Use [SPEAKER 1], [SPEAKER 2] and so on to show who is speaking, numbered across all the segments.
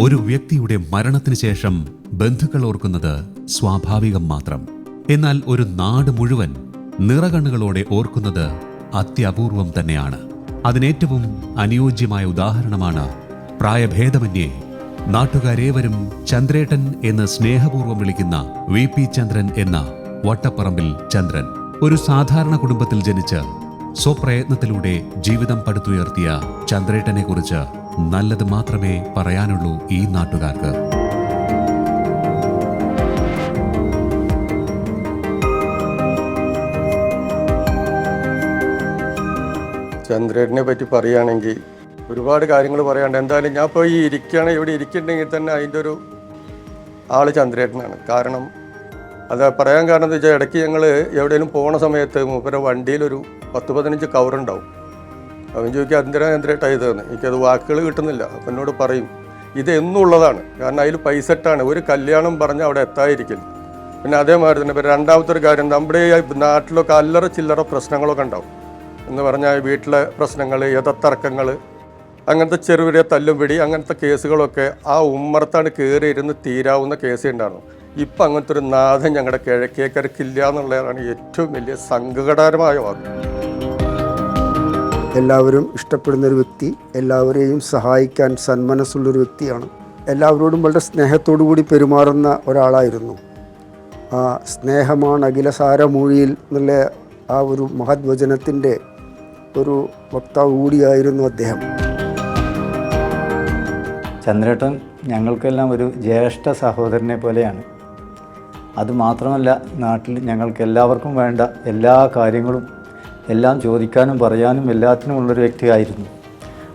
[SPEAKER 1] ഒരു വ്യക്തിയുടെ മരണത്തിന് ശേഷം ബന്ധുക്കൾ ഓർക്കുന്നത് സ്വാഭാവികം മാത്രം. എന്നാൽ ഒരു നാട് മുഴുവൻ നിറകണ്ണുകളോടെ ഓർക്കുന്നത് അത്യപൂർവം തന്നെയാണ്. അതിനേറ്റവും അനുയോജ്യമായ ഉദാഹരണമാണ് പ്രായഭേദമന്യേ നാട്ടുകാരേവരും ചന്ദ്രേട്ടൻ എന്ന് സ്നേഹപൂർവ്വം വിളിക്കുന്ന VP ചന്ദ്രൻ എന്ന വട്ടപ്പറമ്പിൽ ചന്ദ്രൻ. ഒരു സാധാരണ കുടുംബത്തിൽ ജനിച്ച് സ്വപ്രയത്നത്തിലൂടെ ജീവിതം പടുത്തുയർത്തിയ ചന്ദ്രേട്ടനെ കുറിച്ച് നല്ലത് മാത്രമേ പറയാനുള്ളൂ ഈ നാട്ടുകാർക്ക്.
[SPEAKER 2] ചന്ദ്രേട്ടനെ പറ്റി പറയുകയാണെങ്കിൽ ഒരുപാട് കാര്യങ്ങൾ പറയാണ്ട്. എന്തായാലും ഞാൻ ഇപ്പോൾ ഈ ഇരിക്കുകയാണെങ്കിൽ ഇവിടെ ഇരിക്കുന്നുണ്ടെങ്കിൽ തന്നെ അതിൻ്റെ ഒരു ആൾ ചന്ദ്രേട്ടനാണ്. കാരണം അത് പറയാൻ കാരണം എന്താ വെച്ചാൽ ഇടയ്ക്ക് ഞങ്ങൾ എവിടെയെങ്കിലും പോണ സമയത്ത് മൂപ്പര വണ്ടിയിലൊരു 10-15 കവറുണ്ടാവും. അവൻ ചോദിക്കുക എന്തിനാ ചന്ദ്രേട്ടാ ഇതെന്ന്. എനിക്കത് വാക്കുകൾ കിട്ടുന്നില്ല. അപ്പം എന്നോട് പറയും ഇത് എന്നുള്ളതാണ്. കാരണം അതിൽ പൈസ ഇട്ടാണ് ഒരു കല്യാണം പറഞ്ഞാൽ അവിടെ എത്താതിരിക്കില്ല. പിന്നെ അതേമാതിരി തന്നെ ഇപ്പം രണ്ടാമത്തെ ഒരു കാര്യം, നമ്മുടെ നാട്ടിലൊക്കെ അല്ലറ ചില്ലറ പ്രശ്നങ്ങളൊക്കെ ഉണ്ടാവും. എന്ന് പറഞ്ഞാൽ വീട്ടിലെ പ്രശ്നങ്ങൾ, യഥത്തർക്കങ്ങൾ, അങ്ങനത്തെ ചെറുവിടിയ തല്ലും പിടി, അങ്ങനത്തെ കേസുകളൊക്കെ ആ ഉമ്മറത്താണ് കയറി ഇരുന്ന് തീരാവുന്ന കേസ് ഉണ്ടായിരുന്നു. ഇപ്പം അങ്ങനത്തെ ഒരു നാഥൻ ഞങ്ങളുടെ കിഴക്കേക്കരക്കില്ല എന്നുള്ളതാണ് ഏറ്റവും വലിയ സങ്കടകരമായ വാക്ക്.
[SPEAKER 3] എല്ലാവരും ഇഷ്ടപ്പെടുന്നൊരു വ്യക്തി, എല്ലാവരെയും സഹായിക്കാൻ സന്മനസ്സുള്ളൊരു വ്യക്തിയാണ്. എല്ലാവരോടും വളരെ സ്നേഹത്തോടു കൂടി പെരുമാറുന്ന ഒരാളായിരുന്നു. ആ സ്നേഹമാണ് അഖിലസാരമൂഴിയിൽ എന്നുള്ള ആ ഒരു മഹത് വചനത്തിൻ്റെ ഒരു വക്താവ് കൂടിയായിരുന്നു അദ്ദേഹം.
[SPEAKER 4] ചന്ദ്രേട്ടൻ ഞങ്ങൾക്കെല്ലാം ഒരു ജ്യേഷ്ഠ സഹോദരനെ പോലെയാണ്. അതുമാത്രമല്ല, നാട്ടിൽ ഞങ്ങൾക്ക് എല്ലാവർക്കും വേണ്ട എല്ലാ കാര്യങ്ങളും എല്ലാം ചോദിക്കാനും പറയാനും എല്ലാത്തിനുമുള്ളൊരു വ്യക്തിയായിരുന്നു.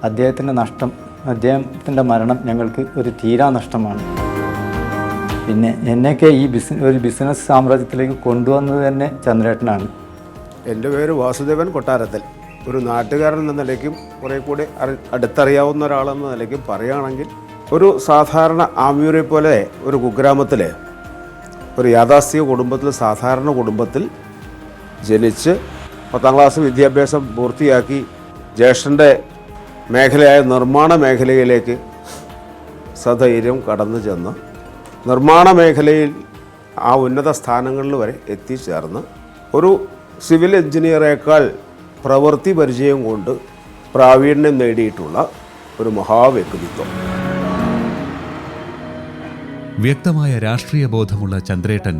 [SPEAKER 4] അദ്ദേഹത്തിൻ്റെ മരണം ഞങ്ങൾക്ക് ഒരു തീരാ നഷ്ടമാണ്. പിന്നെ എന്നെയൊക്കെ ഈ ഒരു ബിസിനസ് സാമ്രാജ്യത്തിലേക്ക് കൊണ്ടുവന്നത് തന്നെ ചന്ദ്രേട്ടനാണ്.
[SPEAKER 5] എൻ്റെ പേര് വാസുദേവൻ കൊട്ടാരത്തിൽ. ഒരു നാട്ടുകാരൻ എന്ന നിലയ്ക്കും കുറേ കൂടി അടുത്തറിയാവുന്ന ഒരാളെന്ന നിലയ്ക്കും പറയുകയാണെങ്കിൽ, ഒരു സാധാരണ ആമിയൂരെ പോലെ ഒരു കുഗ്രാമത്തിൽ, ഒരു യാഥാസ്ഥിക കുടുംബത്തിൽ, സാധാരണ കുടുംബത്തിൽ ജനിച്ച് 10ാം ക്ലാസ് വിദ്യാഭ്യാസം പൂർത്തിയാക്കി ജ്യേഷ്ഠൻ്റെ മേഖലയായ നിർമ്മാണ മേഖലയിലേക്ക് സധൈര്യം കടന്നു ചെന്ന് നിർമ്മാണ മേഖലയിൽ ആ ഉന്നത സ്ഥാനങ്ങളിൽ വരെ എത്തിച്ചേർന്ന് ഒരു സിവിൽ എഞ്ചിനീയറേക്കാൾ പ്രവൃത്തി പരിചയം കൊണ്ട് പ്രാവീണ്യം നേടിയിട്ടുള്ള ഒരു മഹാവ്യക്തിത്വം.
[SPEAKER 1] വ്യക്തമായ രാഷ്ട്രീയ ബോധമുള്ള ചന്ദ്രേട്ടൻ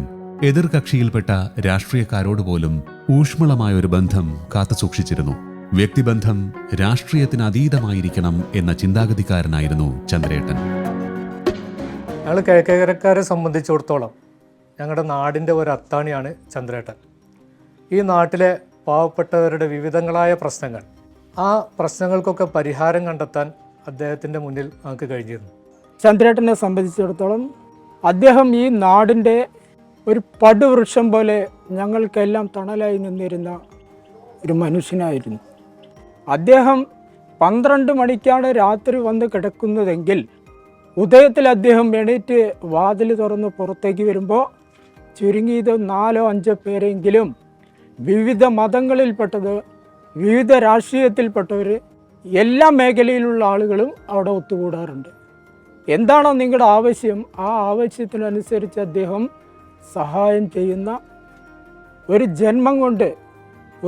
[SPEAKER 1] എതിർകക്ഷിയിൽപ്പെട്ട രാഷ്ട്രീയക്കാരോട് പോലും ഊഷ്മളമായ ഒരു ബന്ധം കാത്തുസൂക്ഷിച്ചിരുന്നു. വ്യക്തിബന്ധം രാഷ്ട്രീയത്തിന് അതീതമായിരിക്കണം എന്ന ചിന്താഗതിക്കാരനായിരുന്നു ചന്ദ്രേട്ടൻ.
[SPEAKER 6] ഞങ്ങൾ കിഴക്കേക്കരക്കാരെ സംബന്ധിച്ചിടത്തോളം ഞങ്ങളുടെ നാടിൻ്റെ ഒരു അത്താണിയാണ് ചന്ദ്രേട്ടൻ. ഈ നാട്ടിലെ പാവപ്പെട്ടവരുടെ വിവിധങ്ങളായ പ്രശ്നങ്ങൾ, ആ പ്രശ്നങ്ങൾക്കൊക്കെ പരിഹാരം കണ്ടെത്താൻ അദ്ദേഹത്തിൻ്റെ മുന്നിൽ നമുക്ക് കഴിഞ്ഞിരുന്നു.
[SPEAKER 7] ചന്ദ്രേട്ടനെ സംബന്ധിച്ചിടത്തോളം അദ്ദേഹം ഈ നാടിൻ്റെ ഒരു പടുവൃക്ഷം പോലെ ഞങ്ങൾക്കെല്ലാം തണലായി നിന്നിരുന്ന ഒരു മനുഷ്യനായിരുന്നു. അദ്ദേഹം 12 മണിക്കാണ് രാത്രി വന്ന് കിടക്കുന്നതെങ്കിൽ ഉദയത്തിൽ അദ്ദേഹം എണീറ്റ് വാതിൽ തുറന്ന് പുറത്തേക്ക് വരുമ്പോൾ ചുരുങ്ങിയത് 4-5 പേരെങ്കിലും വിവിധ മതങ്ങളിൽപ്പെട്ടത്, വിവിധ രാഷ്ട്രീയത്തിൽപ്പെട്ടവർ, എല്ലാ മേഖലയിലുള്ള ആളുകളും അവിടെ ഒത്തുകൂടാറുണ്ട്. എന്താണോ നിങ്ങളുടെ ആവശ്യം, ആ ആവശ്യത്തിനനുസരിച്ച് അദ്ദേഹം സഹായം ചെയ്യുന്ന ഒരു ജന്മം കൊണ്ട്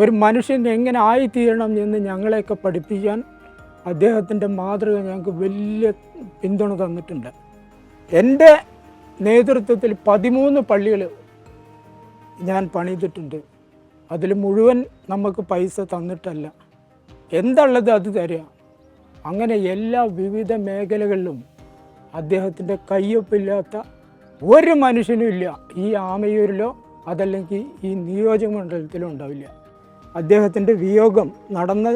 [SPEAKER 7] ഒരു മനുഷ്യൻ എങ്ങനെ ആയിത്തീരണം എന്ന് ഞങ്ങളെയൊക്കെ പഠിപ്പിക്കാൻ അദ്ദേഹത്തിൻ്റെ മാതൃക ഞങ്ങൾക്ക് വലിയ പിന്തുണ തന്നിട്ടുണ്ട്. എൻ്റെ നേതൃത്വത്തിൽ 13 പള്ളികൾ ഞാൻ പണിതിട്ടുണ്ട്. അതിൽ മുഴുവൻ നമുക്ക് പൈസ തന്നിട്ടല്ല, എന്തുള്ളത് അത് തരിക. അങ്ങനെ എല്ലാ വിവിധ മേഖലകളിലും അദ്ദേഹത്തിൻ്റെ കയ്യൊപ്പില്ലാത്ത ഒരു മനുഷ്യനും ഇല്ല. ഈ ആമയൂരിലോ അതല്ലെങ്കിൽ ഈ നിയോജകമണ്ഡലത്തിലോ ഉണ്ടാവില്ല. അദ്ദേഹത്തിൻ്റെ വിയോഗം നടന്ന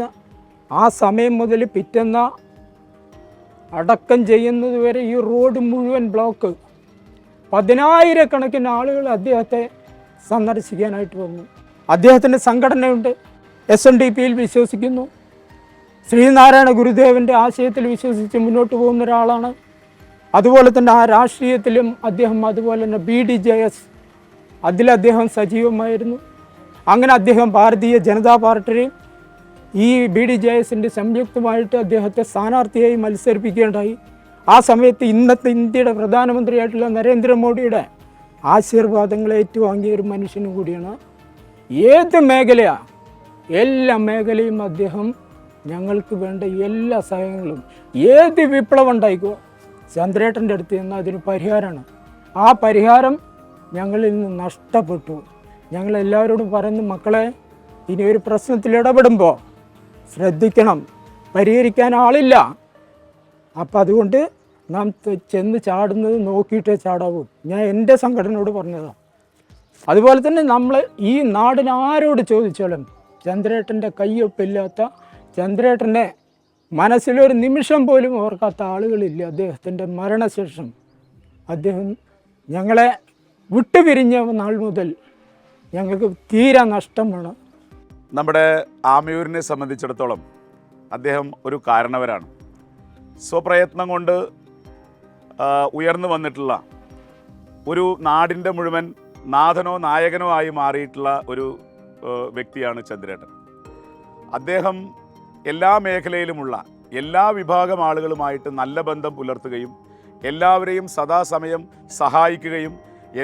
[SPEAKER 7] ആ സമയം മുതൽ പിറ്റന്ന അടക്കം ചെയ്യുന്നത് വരെ ഈ റോഡ് മുഴുവൻ ബ്ലോക്ക്. 10,000 ആളുകൾ അദ്ദേഹത്തെ സന്ദർശിക്കാനായിട്ട് വന്നു. അദ്ദേഹത്തിൻ്റെ സംഘടനയുണ്ട്, SNDPയിൽ വിശ്വസിക്കുന്നു. ശ്രീനാരായണ ഗുരുദേവൻ്റെ ആശയത്തിൽ വിശ്വസിച്ച് മുന്നോട്ട് പോകുന്ന ഒരാളാണ്. അതുപോലെ തന്നെ ആ രാഷ്ട്രീയത്തിലും അദ്ദേഹം, അതുപോലെ തന്നെ BDJS അതിലദ്ദേഹം സജീവമായിരുന്നു. അങ്ങനെ അദ്ദേഹം ഭാരതീയ ജനതാ പാർട്ടിയും ഈ BDJSൻ്റെ സംയുക്തമായിട്ട് അദ്ദേഹത്തെ സ്ഥാനാർത്ഥിയായി മത്സരിപ്പിക്കേണ്ടായി. ആ സമയത്ത് ഇന്നത്തെ ഇന്ത്യയുടെ പ്രധാനമന്ത്രിയായിട്ടുള്ള നരേന്ദ്രമോദിയുടെ ആശീർവാദങ്ങൾ ഏറ്റുവാങ്ങിയ ഒരു മനുഷ്യനും കൂടിയാണ്. ഏത് മേഖലയാണ്, എല്ലാ മേഖലയും അദ്ദേഹം ഞങ്ങൾക്ക് വേണ്ട എല്ലാ സഹായങ്ങളും, ഏത് വിപ്ലവം ഉണ്ടായിക്കോ ചന്ദ്രേട്ടൻ്റെ അടുത്ത് നിന്ന് അതിന് പരിഹാരമാണ്. ആ പരിഹാരം ഞങ്ങളിൽ നിന്ന് നഷ്ടപ്പെട്ടു. ഞങ്ങളെല്ലാവരോടും പറയുന്നു, മക്കളെ ഇനി ഒരു പ്രശ്നത്തിൽ ഇടപെടുമ്പോൾ ശ്രദ്ധിക്കണം, പരിഹരിക്കാൻ ആളില്ല. അപ്പം അതുകൊണ്ട് നാം ചെന്ന് ചാടുന്നത് നോക്കിയിട്ടേ ചാടാവൂ. ഞാൻ എൻ്റെ സംഘടനയോട് പറഞ്ഞതാണ്. അതുപോലെ തന്നെ നമ്മൾ ഈ നാടിന് ആരോട് ചോദിച്ചാലും ചന്ദ്രേട്ടൻ്റെ കയ്യൊപ്പില്ലാത്ത, ചന്ദ്രേട്ടൻ്റെ മനസ്സിലൊരു നിമിഷം പോലും ഓർക്കാത്ത ആളുകളില്ല. അദ്ദേഹത്തിൻ്റെ മരണശേഷം അദ്ദേഹം ഞങ്ങളെ വിട്ടുപിരിഞ്ഞ നാൾ മുതൽ ഞങ്ങൾക്ക് തീരെ നഷ്ടമാണ്.
[SPEAKER 8] നമ്മുടെ ആമയൂരിനെ സംബന്ധിച്ചിടത്തോളം അദ്ദേഹം ഒരു കാരണവരാണ്. സ്വപ്രയത്നം കൊണ്ട് ഉയർന്നു വന്നിട്ടുള്ള ഒരു നാടിൻ്റെ മുഴുവൻ നാഥനോ നായകനോ ആയി മാറിയിട്ടുള്ള ഒരു വ്യക്തിയാണ് ചന്ദ്രേട്ടൻ. അദ്ദേഹം എല്ലാ മേഖലയിലുമുള്ള എല്ലാ വിഭാഗം ആളുകളുമായിട്ട് നല്ല ബന്ധം പുലർത്തുകയും എല്ലാവരെയും സദാസമയം സഹായിക്കുകയും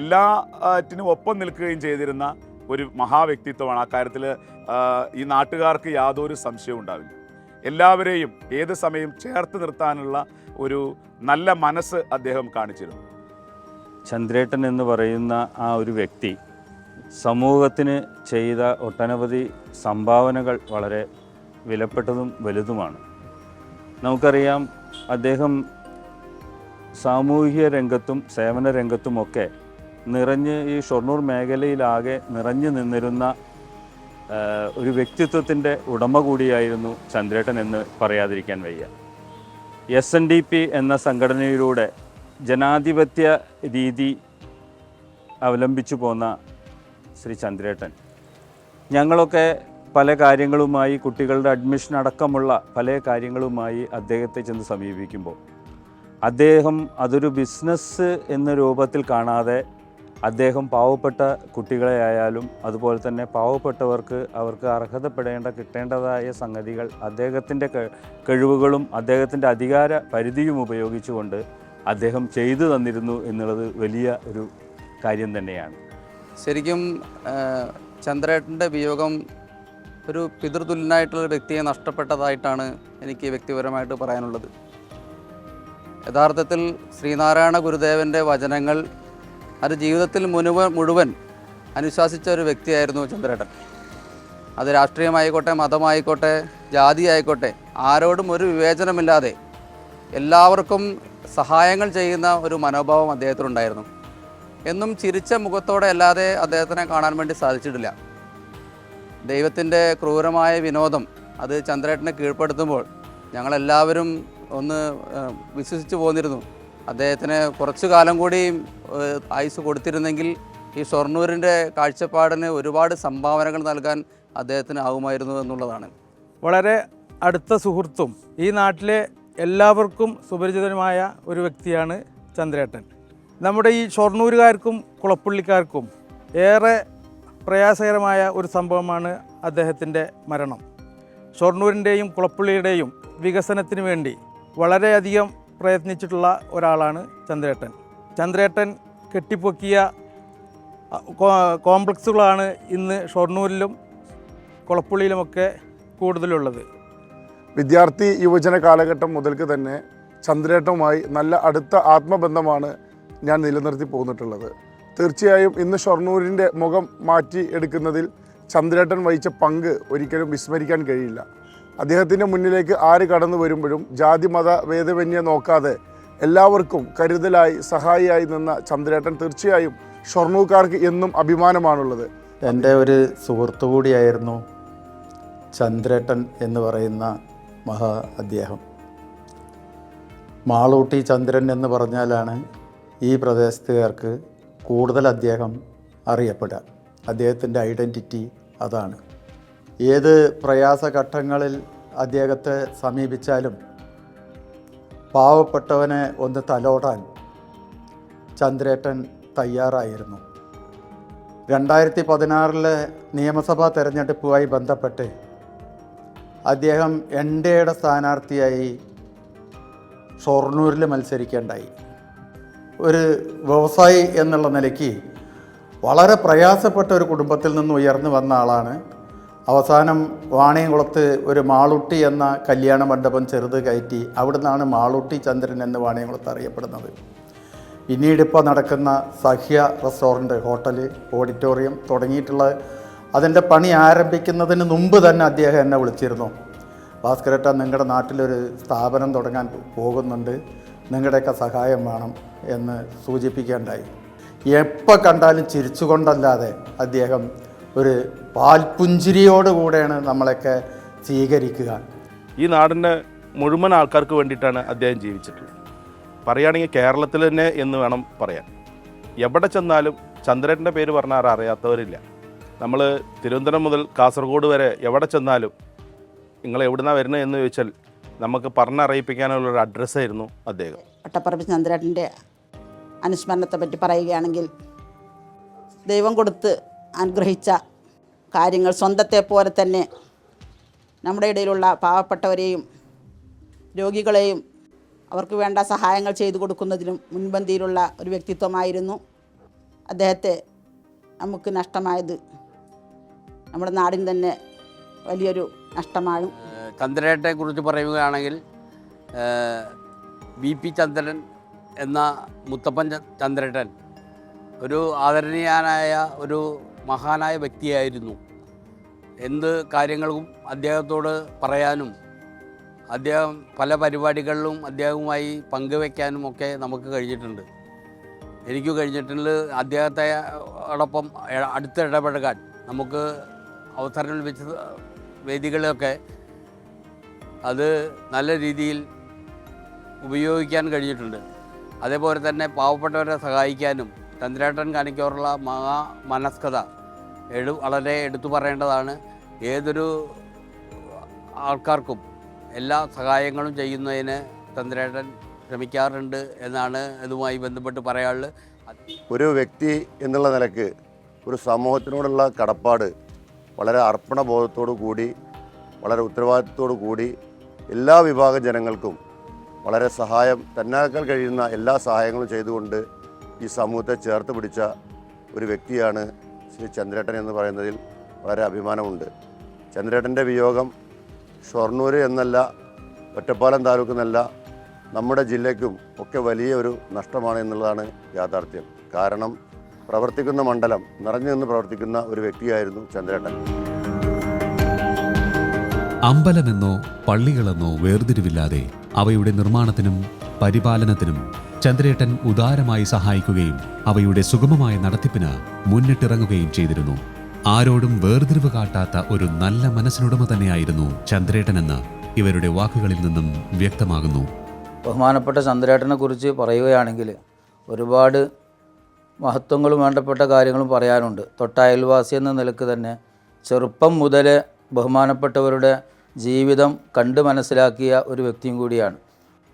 [SPEAKER 8] എല്ലാറ്റിനും ഒപ്പം നിൽക്കുകയും ചെയ്തിരുന്ന ഒരു മഹാവ്യക്തിത്വമാണ്. അക്കാര്യത്തിൽ ഈ നാട്ടുകാർക്ക് യാതൊരു സംശയവും ഉണ്ടാവില്ല. എല്ലാവരെയും ഏത് സമയം ചേർത്ത് നിർത്താനുള്ള ഒരു നല്ല മനസ്സ് അദ്ദേഹം കാണിച്ചിരുന്നു.
[SPEAKER 9] ചന്ദ്രേട്ടൻ എന്ന് പറയുന്ന ആ ഒരു വ്യക്തി സമൂഹത്തിന് ചെയ്ത ഒട്ടനവധി സംഭാവനകൾ വളരെ വിലപ്പെട്ടതും വലുതുമാണ്. നമുക്കറിയാം, അദ്ദേഹം സാമൂഹിക രംഗത്തും സേവന രംഗത്തുമൊക്കെ ഈ ഷൊർണൂർ മേഖലയിലാകെ നിറഞ്ഞു നിന്നിരുന്ന ഒരു വ്യക്തിത്വത്തിൻ്റെ ഉടമ കൂടിയായിരുന്നു ചന്ദ്രേട്ടൻ എന്ന് പറയാതിരിക്കാൻ വയ്യ. SNDP എന്ന സംഘടനയിലൂടെ ജനാധിപത്യ രീതി അവലംബിച്ചു പോന്ന ശ്രീ ചന്ദ്രേട്ടൻ, ഞങ്ങളൊക്കെ പല കാര്യങ്ങളുമായി, കുട്ടികളുടെ അഡ്മിഷൻ അടക്കമുള്ള പല കാര്യങ്ങളുമായി അദ്ദേഹത്തെ ചെന്ന് സമീപിക്കുമ്പോൾ അദ്ദേഹം അതൊരു ബിസിനസ് എന്ന രൂപത്തിൽ കാണാതെ അദ്ദേഹം പാവപ്പെട്ട കുട്ടികളെ ആയാലും അതുപോലെ തന്നെ പാവപ്പെട്ടവർക്ക് അവർക്ക് അർഹതപ്പെടേണ്ട കിട്ടേണ്ടതായ സംഗതികൾ അദ്ദേഹത്തിൻ്റെ കഴിവുകളും അദ്ദേഹത്തിൻ്റെ അധികാര പരിധിയും ഉപയോഗിച്ചുകൊണ്ട് അദ്ദേഹം ചെയ്തു തന്നിരുന്നു എന്നുള്ളത് വലിയ ഒരു കാര്യം തന്നെയാണ്.
[SPEAKER 10] ശരിക്കും ചന്ദ്രേട്ടൻ്റെ വിയോഗം ഒരു പിതൃതുല്യനായിട്ടുള്ള വ്യക്തിയെ നഷ്ടപ്പെട്ടതായിട്ടാണ് എനിക്ക് വ്യക്തിപരമായിട്ട് പറയാനുള്ളത്. യഥാർത്ഥത്തിൽ ശ്രീനാരായണ ഗുരുദേവൻ്റെ വചനങ്ങൾ അത് ജീവിതത്തിൽ മുഴുവൻ അനുശാസിച്ച ഒരു വ്യക്തിയായിരുന്നു ചന്ദ്രേട്ടൻ. അത് രാഷ്ട്രീയമായിക്കോട്ടെ, മതമായിക്കോട്ടെ, ജാതി ആയിക്കോട്ടെ, ആരോടും ഒരു വിവേചനമില്ലാതെ എല്ലാവർക്കും സഹായങ്ങൾ ചെയ്യുന്ന ഒരു മനോഭാവം അദ്ദേഹത്തിനുണ്ടായിരുന്നു. എന്നും ചിരിച്ച മുഖത്തോടെ അല്ലാതെ അദ്ദേഹത്തിനെ കാണാൻ വേണ്ടി സാധിച്ചിട്ടില്ല. ദൈവത്തിൻ്റെ ക്രൂരമായ വിനോദം അത് ചന്ദ്രേട്ടനെ കീഴ്പ്പെടുത്തുമ്പോൾ ഞങ്ങളെല്ലാവരും ഒന്ന് വിശ്വസിച്ച് പോന്നിരുന്നു. അദ്ദേഹത്തിന് കുറച്ചു കാലം കൂടി ആയുസ് കൊടുത്തിരുന്നെങ്കിൽ ഈ ഷൊർണൂരിൻ്റെ കാഴ്ചപ്പാടിന് ഒരുപാട് സംഭാവനകൾ നൽകാൻ അദ്ദേഹത്തിന് ആവുമായിരുന്നു എന്നുള്ളതാണ്.
[SPEAKER 11] വളരെ അടുത്ത സുഹൃത്തും ഈ നാട്ടിലെ എല്ലാവർക്കും സുപരിചിതനുമായ ഒരു വ്യക്തിയാണ് ചന്ദ്രേട്ടൻ. നമ്മുടെ ഈ ഷൊർണൂരുകാർക്കും കുളപ്പുള്ളിക്കാർക്കും ഏറെ പ്രയാസകരമായ ഒരു സംഭവമാണ് അദ്ദേഹത്തിൻ്റെ മരണം. ഷൊർണൂരിൻ്റെയും കുളപ്പുള്ളിയുടെയും വികസനത്തിന് വേണ്ടി വളരെയധികം പ്രയത്നിച്ചിട്ടുള്ള ഒരാളാണ് ചന്ദ്രേട്ടൻ. ചന്ദ്രേട്ടൻ കെട്ടിപ്പൊക്കിയ കോംപ്ലക്സുകളാണ് ഇന്ന് ഷൊർണൂരിലും കുളപ്പുള്ളിയിലുമൊക്കെ കൂടുതലുള്ളത്.
[SPEAKER 12] വിദ്യാർത്ഥി യുവജന കാലഘട്ടം മുതൽക്ക് തന്നെ ചന്ദ്രേട്ടനുമായി നല്ല അടുത്ത ആത്മബന്ധമാണ് ഞാൻ നിലനിർത്തി പോന്നിട്ടുള്ളത്. തീർച്ചയായും ഇന്ന് ഷൊർണൂരിൻ്റെ മുഖം മാറ്റി എടുക്കുന്നതിൽ ചന്ദ്രേട്ടൻ വഹിച്ച പങ്ക് ഒരിക്കലും വിസ്മരിക്കാൻ കഴിയില്ല. അദ്ദേഹത്തിൻ്റെ മുന്നിലേക്ക് ആര് കടന്നു വരുമ്പോഴും ജാതി മത ഭേദമന്യേ നോക്കാതെ എല്ലാവർക്കും കരുതലായി സഹായിയായി നിന്ന ചന്ദ്രേട്ടൻ തീർച്ചയായും ഷൊർണൂർക്കാർക്ക് എന്നും അഭിമാനമാണുള്ളത്.
[SPEAKER 4] എൻ്റെ ഒരു സുഹൃത്തു കൂടിയായിരുന്നു ചന്ദ്രേട്ടൻ എന്ന് പറയുന്ന അദ്ദേഹം. മാളൂട്ടി ചന്ദ്രൻ എന്ന് പറഞ്ഞാലാണ് ഈ പ്രദേശത്തുകാർക്ക് കൂടുതൽ അദ്ദേഹം അറിയപ്പെടുക. അദ്ദേഹത്തിൻ്റെ ഐഡൻറ്റിറ്റി അതാണ്. ഏത് പ്രയാസഘട്ടങ്ങളിൽ അദ്ദേഹത്തെ സമീപിച്ചാലും പാവപ്പെട്ടവനെ ഒന്ന് തലോടാൻ ചന്ദ്രേട്ടൻ തയ്യാറായിരുന്നു. 2016 നിയമസഭാ തെരഞ്ഞെടുപ്പുമായി ബന്ധപ്പെട്ട് അദ്ദേഹം NDAയുടെ സ്ഥാനാർത്ഥിയായി
[SPEAKER 13] ഷൊർണൂരിൽ മത്സരിക്കേണ്ടായി. ഒരു വ്യവസായി എന്നുള്ള നിലയ്ക്ക് വളരെ പ്രയാസപ്പെട്ട ഒരു കുടുംബത്തിൽ നിന്ന് ഉയർന്നു വന്ന ആളാണ്. അവസാനം വാണിയംകുളത്ത് ഒരു മാളുട്ടി എന്ന കല്യാണ മണ്ഡപം ചെറുത് കയറ്റി. അവിടുന്നാണ് മാളുട്ടി ചന്ദ്രൻ എന്ന് വാണിയംകുളത്ത് അറിയപ്പെടുന്നത്. പിന്നീട് ഇപ്പോൾ നടക്കുന്ന സഹ്യ റെസ്റ്റോറൻറ്റ്, ഹോട്ടൽ, ഓഡിറ്റോറിയം തുടങ്ങിയിട്ടുള്ള അതിൻ്റെ പണി ആരംഭിക്കുന്നതിന് മുമ്പ് തന്നെ അദ്ദേഹം എന്നെ വിളിച്ചിരുന്നു. ഭാസ്കരേട്ട, നിങ്ങളുടെ നാട്ടിലൊരു സ്ഥാപനം തുടങ്ങാൻ പോകുന്നുണ്ട്, നിങ്ങളുടെയൊക്കെ സഹായം വേണം എന്ന് സൂചിപ്പിക്കേണ്ടായി. എപ്പോൾ കണ്ടാലും ചിരിച്ചുകൊണ്ടല്ലാതെ അദ്ദേഹം ഒരു പാൽപുഞ്ചിരിയോടുകൂടെയാണ് നമ്മളൊക്കെ സ്വീകരിക്കുക.
[SPEAKER 14] ഈ നാടിൻ്റെ മുഴുവൻ ആൾക്കാർക്ക് വേണ്ടിയിട്ടാണ് അദ്ദേഹം ജീവിച്ചിട്ടുള്ളത്. പറയുകയാണെങ്കിൽ കേരളത്തിൽ തന്നെ എന്ന് വേണം പറയാൻ. എവിടെ ചെന്നാലും ചന്ദ്രേട്ടൻ്റെ പേര് പറഞ്ഞാൽ അറിയാത്തവരില്ല. നമ്മൾ തിരുവനന്തപുരം മുതൽ കാസർഗോഡ് വരെ എവിടെ ചെന്നാലും നിങ്ങൾ എവിടുന്നാണ് വരുന്നത് എന്ന് ചോദിച്ചാൽ നമുക്ക് പറഞ്ഞറിയിപ്പിക്കാനുള്ളൊരു അഡ്രസ്സായിരുന്നു അദ്ദേഹം.
[SPEAKER 15] വട്ടപ്പറമ്പ് ചന്ദ്രേട്ടൻ്റെ അനുസ്മരണത്തെ പറ്റി പറയുകയാണെങ്കിൽ, ദൈവം കൊടുത്ത് അനുഗ്രഹിച്ച കാര്യങ്ങൾ സ്വന്തത്തെ പോലെ തന്നെ നമ്മുടെ ഇടയിലുള്ള പാവപ്പെട്ടവരെയും രോഗികളെയും അവർക്ക് വേണ്ട സഹായങ്ങൾ ചെയ്തു കൊടുക്കുന്നതിലും മുൻപന്തിയിലുള്ള ഒരു വ്യക്തിത്വമായിരുന്നു. അദ്ദേഹത്തെ നമുക്ക് നഷ്ടമായത് നമ്മുടെ നാടിന് തന്നെ വലിയൊരു നഷ്ടമാണ്.
[SPEAKER 10] ചന്ദ്രേട്ടനെക്കുറിച്ച് പറയുകയാണെങ്കിൽ BP ചന്ദ്രൻ എന്ന മുത്തപ്പൻ ചന്ദ്രേട്ടൻ ഒരു ആദരണീയനായ ഒരു മഹാനായ വ്യക്തിയായിരുന്നു. എന്ത് കാര്യങ്ങളും അദ്ദേഹത്തോട് പറയാനും അദ്ദേഹം പല പരിപാടികളിലും അദ്ദേഹവുമായി പങ്കുവയ്ക്കാനും ഒക്കെ നമുക്ക് കഴിഞ്ഞിട്ടുണ്ട്. എനിക്ക് കഴിഞ്ഞിട്ടുണ്ട്. അദ്ദേഹത്തോടൊപ്പം അടുത്ത് ഇടപഴകാൻ നമുക്ക് അവസരം ലഭിച്ച വേദികളിലൊക്കെ അത് നല്ല രീതിയിൽ ഉപയോഗിക്കാൻ കഴിഞ്ഞിട്ടുണ്ട്. അതേപോലെ തന്നെ പാവപ്പെട്ടവരെ സഹായിക്കാനും ചന്ദ്രേട്ടൻ കാണിക്കാറുള്ള മനസ്കത വളരെ എടുത്തു പറയേണ്ടതാണ്. ഏതൊരു ആൾക്കാർക്കും എല്ലാ സഹായങ്ങളും ചെയ്യുന്നതിന് ചന്ദ്രേട്ടൻ ശ്രമിക്കാറുണ്ട് എന്നാണ് ഇതുമായി ബന്ധപ്പെട്ട് പറയാനുള്ളത്.
[SPEAKER 16] ഒരു വ്യക്തി എന്നുള്ള നിലക്ക് ഒരു സമൂഹത്തിനോടുള്ള കടപ്പാട് വളരെ അർപ്പണബോധത്തോടു കൂടി, വളരെ ഉത്തരവാദിത്തത്തോടു കൂടി എല്ലാ വിഭാഗം ജനങ്ങൾക്കും വളരെ സഹായം, തന്നാക്കാൻ കഴിയുന്ന എല്ലാ സഹായങ്ങളും ചെയ്തുകൊണ്ട് ഈ സമൂഹത്തെ ചേർത്ത് പിടിച്ച ഒരു വ്യക്തിയാണ് ശ്രീ ചന്ദ്രേട്ടൻ എന്ന് പറയുന്നതിൽ വളരെ അഭിമാനമുണ്ട്. ചന്ദ്രേട്ടൻ്റെ വിയോഗം ഷൊർണൂർ എന്നല്ല, ഒറ്റപ്പാലം താലൂക്ക് എന്നല്ല, നമ്മുടെ ജില്ലയ്ക്കും ഒക്കെ വലിയ ഒരു നഷ്ടമാണ് എന്നുള്ളതാണ് യാഥാർത്ഥ്യം. കാരണം പ്രവർത്തിക്കുന്ന മണ്ഡലം നിറഞ്ഞു നിന്ന് പ്രവർത്തിക്കുന്ന ഒരു വ്യക്തിയായിരുന്നു ചന്ദ്രേട്ടൻ.
[SPEAKER 1] അമ്പലമെന്നോ പള്ളികളെന്നോ വേർതിരിവില്ലാതെ അവയുടെ നിർമ്മാണത്തിനും പരിപാലനത്തിനും ചന്ദ്രേട്ടൻ ഉദാരമായി സഹായിക്കുകയും അവയുടെ സുഗമമായ നടത്തിപ്പിന് മുന്നിട്ടിറങ്ങുകയും ചെയ്തിരുന്നു. ആരോടും വേർതിരിവ് കാട്ടാത്ത ഒരു നല്ല മനസ്സിനുടമ തന്നെയായിരുന്നു ചന്ദ്രേട്ടനെന്ന് ഇവരുടെ വാക്കുകളിൽ നിന്നും വ്യക്തമാകുന്നു.
[SPEAKER 10] ബഹുമാനപ്പെട്ട ചന്ദ്രേട്ടനെ കുറിച്ച് പറയുകയാണെങ്കിൽ ഒരുപാട് മഹത്വങ്ങളും വേണ്ടപ്പെട്ട കാര്യങ്ങളും പറയാനുണ്ട്. തൊട്ടയൽവാസി എന്ന നിലക്ക് തന്നെ ചെറുപ്പം മുതൽ ബഹുമാനപ്പെട്ടവരുടെ ജീവിതം കണ്ട് മനസ്സിലാക്കിയ ഒരു വ്യക്തിയും കൂടിയാണ്.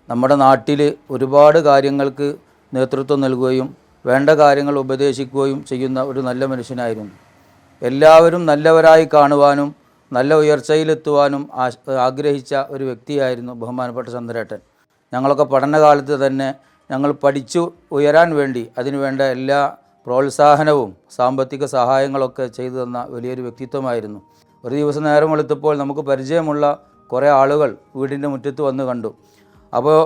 [SPEAKER 10] നമ്മുടെ നാട്ടിൽ ഒരുപാട് കാര്യങ്ങൾക്ക് നേതൃത്വം നൽകുകയും വേണ്ട കാര്യങ്ങൾ ഉപദേശിക്കുകയും ചെയ്യുന്ന ഒരു നല്ല മനുഷ്യനായിരുന്നു. എല്ലാവരും നല്ലവരായി കാണുവാനും നല്ല ഉയർച്ചയിലെത്തുവാനും ആഗ്രഹിച്ച ഒരു വ്യക്തിയായിരുന്നു ബഹുമാനപ്പെട്ട ചന്ദ്രേട്ടൻ. ഞങ്ങളൊക്കെ പഠനകാലത്ത് തന്നെ ഞങ്ങൾ പഠിച്ചു ഉയരാൻ വേണ്ടി അതിനുവേണ്ട എല്ലാ പ്രോത്സാഹനവും സാമ്പത്തിക സഹായങ്ങളൊക്കെ ചെയ്തു തന്ന വലിയൊരു വ്യക്തിത്വമായിരുന്നു. ഒരു ദിവസം നേരം വെളുത്തപ്പോൾ നമുക്ക് പരിചയമുള്ള കുറേ ആളുകൾ വീടിൻ്റെ മുറ്റത്ത് വന്ന് കണ്ടു. അപ്പോൾ